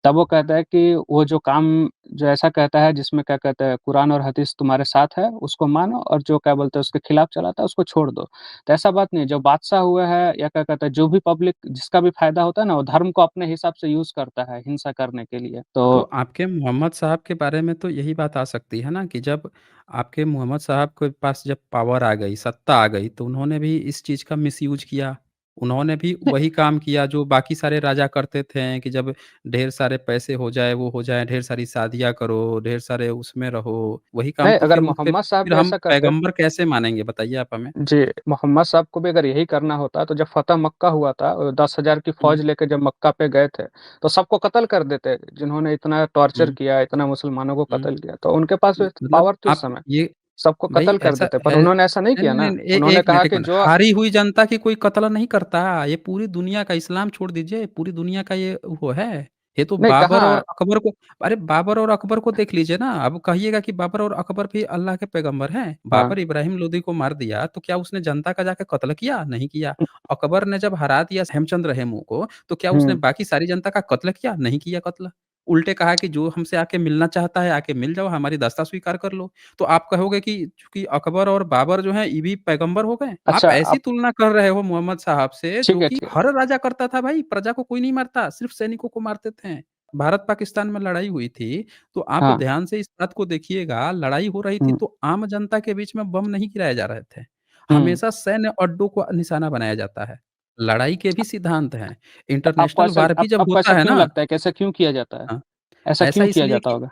तब वो कहता है कि वो जो काम जो ऐसा कहता है जिसमें क्या कहते हैं कुरान और हदीस तुम्हारे साथ है, उसको मानो और जो क्या बोलते हैं उसके खिलाफ चलाता है उसको छोड़ दो। तो ऐसा बात नहीं है, जो बादशाह हुआ है या क्या कहते हैं जो भी पब्लिक जिसका भी फ़ायदा होता है ना, वो धर्म को अपने हिसाब से यूज़ करता है हिंसा करने के लिए। तो तो आपके मोहम्मद साहब के बारे में तो यही बात आ सकती है ना कि जब आपके मोहम्मद साहब के पास जब पावर आ गई, सत्ता आ गई, तो उन्होंने भी इस चीज़ का मिसयूज़ किया। उन्होंने भी नहीं वही काम किया जो बाकी सारे राजा करते थे कि जब ढेर सारे पैसे हो जाए, वो हो जाए, ढेर सारी शादियाँ करो, ढेर सारे उसमें रहो। वही काम नहीं, तो अगर फिर उनके मोहम्मद साहब फिर भी हम ऐसा करते पैगंबर कैसे मानेंगे बताइए आप हमें? जी, मोहम्मद साहब को भी अगर यही करना होता तो जब फ़तह मक्का हुआ था 10,000 की हुँ, फ़ौज लेके जब मक्का पे गए थे, तो सबको कत्ल कर देते, जिन्होंने इतना टॉर्चर हुँ, किया, इतना मुसलमानों को हुँ। कत्ल किया। तो उनके पास भी मतलब पावर थी उस आप समय, ये सबको भई कत्ल कर ऐसा देते, पर है उन्होंने ऐसा नहीं नहीं, किया नहीं, ना। नहीं, ए उन्होंने एक मिनट, कहा एक कि मिनट। जो हारी हुई जनता की कोई कत्ल नहीं करता। ये पूरी दुनिया का इस्लाम छोड़ दीजिए, पूरी दुनिया का ये वो है। ये तो नहीं बाबर और कहाँ अकबर को अरे! बाबर और अकबर को देख लीजिए ना। अब कहिएगा कि बाबर और अकबर भी अल्लाह के पैगंबर हैं। हाँ, बाबर इब्राहिम लोदी को मार दिया, तो क्या उसने जनता का जाके कत्ल किया? नहीं किया। अकबर ने जब हरा दिया हेमचंद्र हेमू को, तो क्या उसने हुँ, बाकी सारी जनता का कत्ल किया? नहीं किया कत्ल। उल्टे कहा कि जो हमसे आके मिलना चाहता है, आके मिल जाओ, हमारी दास्ताँ स्वीकार कर लो। तो आप कहोगे कि चूँकि अकबर और बाबर जो हैं, ये भी पैगंबर हो गए? आप अच्छा ऐसी आप तुलना कर रहे हो मोहम्मद साहब से, ठीक जो है, कि ठीक है। हर राजा करता था भाई, प्रजा को कोई नहीं मारता, सिर्फ़ सैनिकों को मारते थे। भारत-पाकिस्तान में लड़ाई हुई थी, तो आप हाँ, ध्यान से इस बात को देखिएगा, लड़ाई हो रही थी, हुँ, तो आम जनता के बीच में बम नहीं गिराए जा रहे थे। हुँ। हमेशा सैन्य अड्डों को निशाना बनाया जाता है। लड़ाई के भी सिद्धांत हैं। तो आपको इंटरनेशनल ऐसा वार भी आप जब आपको ऐसा होता है क्यों ना लगता है कि ऐसा क्यों किया जाता है? हाँ, ऐसा ऐसा क्यों किया इसलिए जाता कि होगा?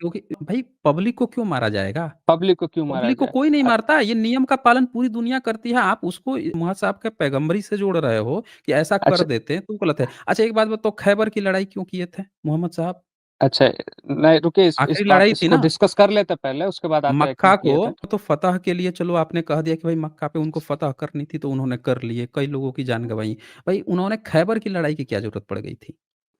क्योंकि भई पब्लिक को क्यों मारा जाएगा? पब्लिक को क्यों मारा पब्लिक को जाए? कोई नहीं अ, मारता, ये नियम का पालन पूरी दुनिया करती है। आप उसको मुहम्मद साहब के पैगम्बरी से जोड़ रहे हो कि ऐसा कर अच्छा देते तो गलत है। अच्छा एक बात बताओ खैबर की लड़ाई क्यों किए थे मोहम्मद साहब? अच्छा, नहीं रुकिए इस आखिरी बात लड़ाई थी इसको ना, डिस्कस कर लेते हैं पहले, उसके बाद आते हैं क्यों मक्का किए थे। को तो फ़तह के लिए चलो आपने कह दिया कि भाई मक्का पे उनको फ़तह करनी थी तो उन्होंने कर लिए, कई लोगों की जान गँवाई। भाई उन्होंने खैबर की लड़ाई की क्या ज़रूरत पड़ गई थी?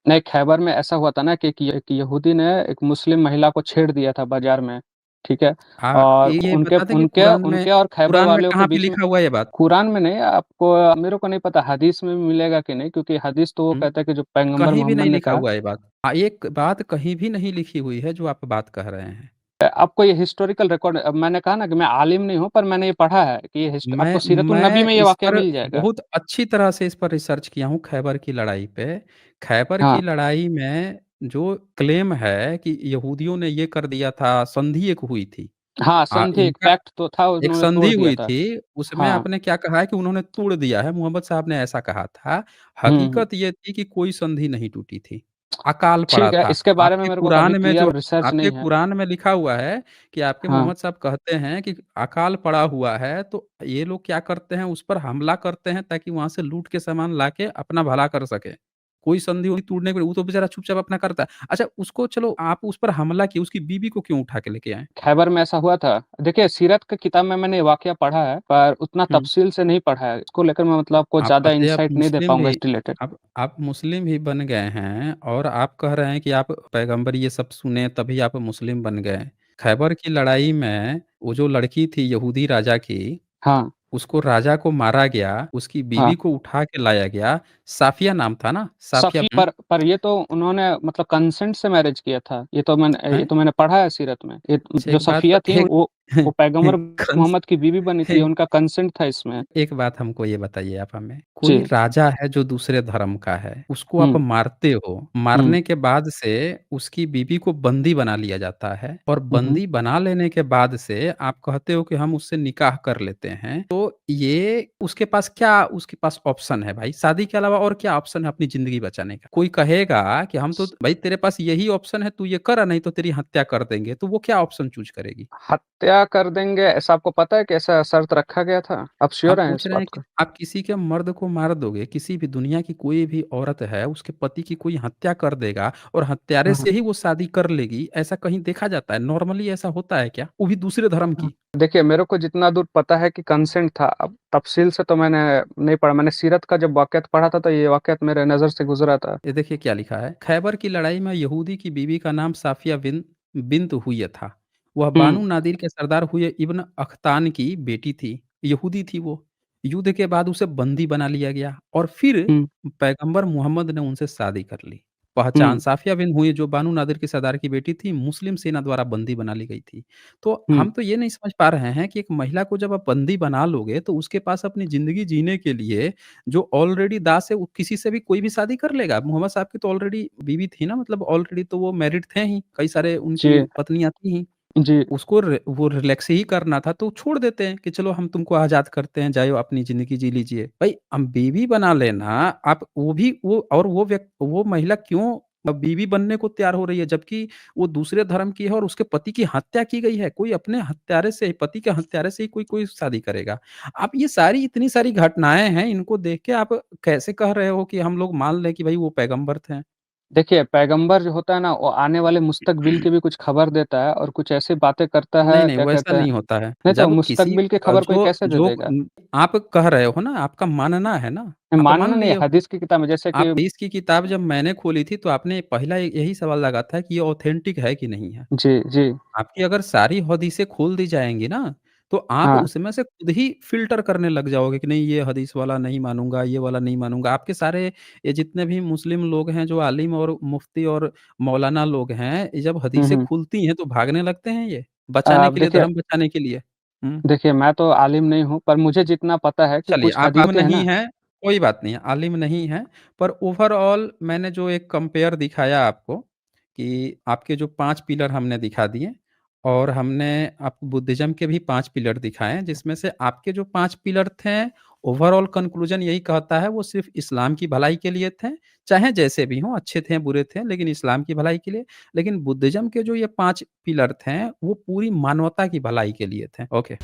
नहीं, खैबर में ऐसा हुआ था ना कि एक यहूदी ने एक मुस्लिम महिला को छेड़ दिया था बाज़ार में, ठीक है? और ये उनके बता दें कि उनके उनके और खैबर कुरान में वालों के कहाँ पे बीच में लिखा हुआ है ये बात? कुरान में नहीं, आपको मेरे को नहीं पता हदीस में भी मिलेगा कि नहीं, क्योंकि हदीस तो वो हुँ। कहता है कि जो पैगंबर कहीं भी मोहम्मद नहीं ने लिखा कहा। हुआ है ये बात। एक बात कहीं भी नहीं लिखी हुई है जो आप बात कह रहे हैं। आपको ये हिस्टोरिकल रिकॉर्ड मैंने कहा ना कि मैं आलिम नहीं हूँ, पर मैंने ये पढ़ा है कि ये आपको सीरतुन नबी मैं में ये इस वाक़या पर मिल जाएगा। बहुत अच्छी तरह से इस पर रिसर्च किया हूँ खैबर की लड़ाई पे। खैबर की हाँ, लड़ाई में जो क्लेम है कि यहूदियों ने ये कर दिया था, संधि एक हुई थी। हाँ, संधि एक इनका पैक्ट तो था, एक उन्होंने तोड़ संधि दिया हुई था। थी, उसमें हाँ, आपने क्या कहा है कि उन्होंने तोड़ दिया है, मोहम्मद साहब ने ऐसा कहा था। हुँ, हुँ। हकीकत ये थी कि कोई संधि नहीं टूटी थी, अकाल पड़ा ठीक है, था। इसके बारे में मेरे को कभी क्लियर रिसर्च आपके नहीं है। कुरान में लिखा हुआ है कि आपके हाँ, मोहम्मद साहब कहते हैं कि अकाल पड़ा हुआ है, तो ये लोग क्या करते हैं, उस पर हमला करते हैं ताकि वहाँ से लूट के सामान लाके अपना भला कर सकें। कोई संधि-वंधि टूटने को वो तो बेचारा चुपचाप अपना करता है। अच्छा उसको चलो आप उस पर हमला किए, उसकी बीवी को क्यों उठा के लेके आए? खैबर में ऐसा हुआ था। देखिए, सीरत की किताब में मैंने ये वाक़या पढ़ा है, पर उतना हुँ। तफ़सील से नहीं पढ़ा है। इसको लेकर मैं मतलब आपको आप ज़्यादा बताइए इनसाइट नहीं दे पाऊँगा इस रिलेटेड। आप मुस्लिम भी बन गए हैं और आप कह रहे हैं कि आप पैगंबर ये सब सुने तभी आप मुस्लिम बन गए। खैबर की लड़ाई में वो जो लड़की थी यहूदी राजा की, हाँ, उसको राजा को मारा गया, उसकी हाँ, बीवी को उठा के लाया गया, साफिया नाम था ना? साफिया सफ़ी पर ये तो उन्होंने मतलब कंसेंट से मैरिज किया था। ये हैं? तो मैंने पढ़ा है सीरत में। ये अच्छा जो एक बात सफ़िया थी एक वो पैगंबर कंस मोहम्मद की बीवी बनी थी, उनका कंसेंट था इसमें। एक बात हमको ये बताइए आप हमें, कोई जी। राजा है जो दूसरे धर्म का है, उसको आप हुँ, मारते हो, हुँ, मारने के बाद से उसकी बीवी को बंदी बना लिया जाता है और हुँ, हुँ। बंदी बना लेने के बाद से आप कहते हो कि हम उससे निकाह कर लेते हैं, तो ये उसके पास ऑप्शन है भाई? शादी के अलावा और क्या ऑप्शन है अपनी ज़िंदगी बचाने का? कोई कहेगा कि हम तो भाई तेरे पास यही ऑप्शन है, तू ये कर नहीं तो तेरी हत्या कर देंगे, तो वो क्या ऑप्शन चूज़ करेगी? हत्या कर देंगे ऐसा आपको पता है कि ऐसा शर्त रखा गया था? आप हम श्योर हैं पूछ इस रहे हैं बात कि का? आप किसी के मर्द को मार दोगे, किसी भी दुनिया की कोई भी औरत है, उसके पति की कोई हत्या कर देगा और हत्यारे हाँ, से ही वो शादी कर लेगी, ऐसा कहीं देखा जाता है? नॉर्मली ऐसा होता है क्या? वो भी दूसरे धर्म हाँ। की। देखिए, मेरे को जितना दूर पता है कि कंसेंट था, अब तफ़सील से तो मैंने नहीं पढ़ा। मैंने सीरत का जब वाक़यात पढ़ा था, तो ये वाक़यात मेरे नज़र से गुज़रा था। ये देखिए क्या लिखा है, खैबर की लड़ाई में यहूदी की बीवी का नाम साफिया बिन्त हुय्य था। वह हुँ, बानु नादिर के सरदार हुय्य इब्न अख्तान की बेटी थी, यहूदी थी वो। युद्ध के बाद उसे बंदी बना लिया गया और फिर हुँ, पैगंबर मोहम्मद ने उनसे शादी कर ली। पहचान हुँ, साफिया बिन हुई जो बानु नादिर के सरदार की बेटी थी, मुस्लिम सेना द्वारा बंदी बना ली गई थी। तो हुँ। हम तो ये नहीं समझ पा रहे हैं कि एक महिला को जब आप बंदी बना लोगे, तो उसके पास अपनी ज़िंदगी जीने के लिए जो ऑलरेडी दास है वो किसी से भी कोई भी शादी कर लेगा। मोहम्मद साहब की तो ऑलरेडी बीवी थी ना मतलब ऑलरेडी तो वो मैरिड थे ही, कई सारे उनकी जी, पत्नियाँ थी ही। जी। उसको वो रिलैक्स ही करना था तो छोड़ देते हैं कि चलो हम तुमको आज़ाद करते हैं, जाओ अपनी ज़िंदगी जी लीजिए। भाई बीवी बना लेना आप वो भी वो महिला क्यों बीवी बनने को तैयार हो रही है जबकि वो दूसरे धर्म की है और उसके पति की हत्या की गई है। कोई अपने हत्यारे से पति के हत्यारे से ही कोई शादी करेगा। आप ये सारी इतनी सारी घटनाएँ हैं, इनको देख के आप कैसे कह रहे हो कि हम लोग मान लें कि भई वो पैगंबर थे? देखिए, पैगंबर जो होता है ना, वो आने वाले मुस्तकबिल की भी कुछ खबर देता है और कुछ ऐसी बातें करता नहीं, है, नहीं, क्या वैसा कहते हैं, नहीं होता है। नहीं तो जब किसी मुस्तकबिल की खबर कोई जो कैसे दे जो देगा? आप कह रहे हो ना, आपका मानना है ना, आप मानना मान नहीं है, लिए हो। हदीस की किताब में जैसे आप कि 20 की किताब जब मैंने खोली थी, तो आपने पहला यही सवाल लगा था कि ये ऑथेंटिक है कि नहीं है? जी, जी। आपकी अगर सारी हदीसें खोल दी जाएँगी ना, तो आप हाँ। उसमें से खुद ही फ़िल्टर करने लग जाओगे कि नहीं ये हदीस वाला नहीं मानूँगा, ये वाला नहीं मानूँगा। आपके सारे ये जितने भी मुस्लिम लोग हैं, जो आलिम और मुफ्ती और मौलाना लोग हैं, ये जब हुँ, हदीसें हुँ। खुलती हैं, तो भागने लगते हैं ये, बचाने के लिए, देखिए धर्म बचाने के लिए। हुँ। देखिए, मैं तो आलिम नहीं हूँ, पर मुझे जितना पता है कि चलिए, कुछ आप हदीसें हैं नहीं ना। हैं, कोई बात नहीं है, आलिम नहीं हैं, पर ओवरऑल मैंने जो एक कंपेयर दिखाया आपको, कि आपके जो 5 पिलर हमने दिखा दिए और हमने आपको बुद्धिज़्म के भी 5 पिलर दिखाए हैं, जिसमें से आपके जो 5 पिलर थे, ओवरऑल कंक्लूज़न यही कहता है, वो सिर्फ़ इस्लाम की भलाई के लिए थे, चाहे जैसे भी हों, अच्छे थे, बुरे थे, लेकिन इस्लाम की भलाई के लिए। लेकिन बुद्धिज़्म के जो ये 5 पिलर थे, वो पूरी मानवता की भलाई के लिए थे। ओके।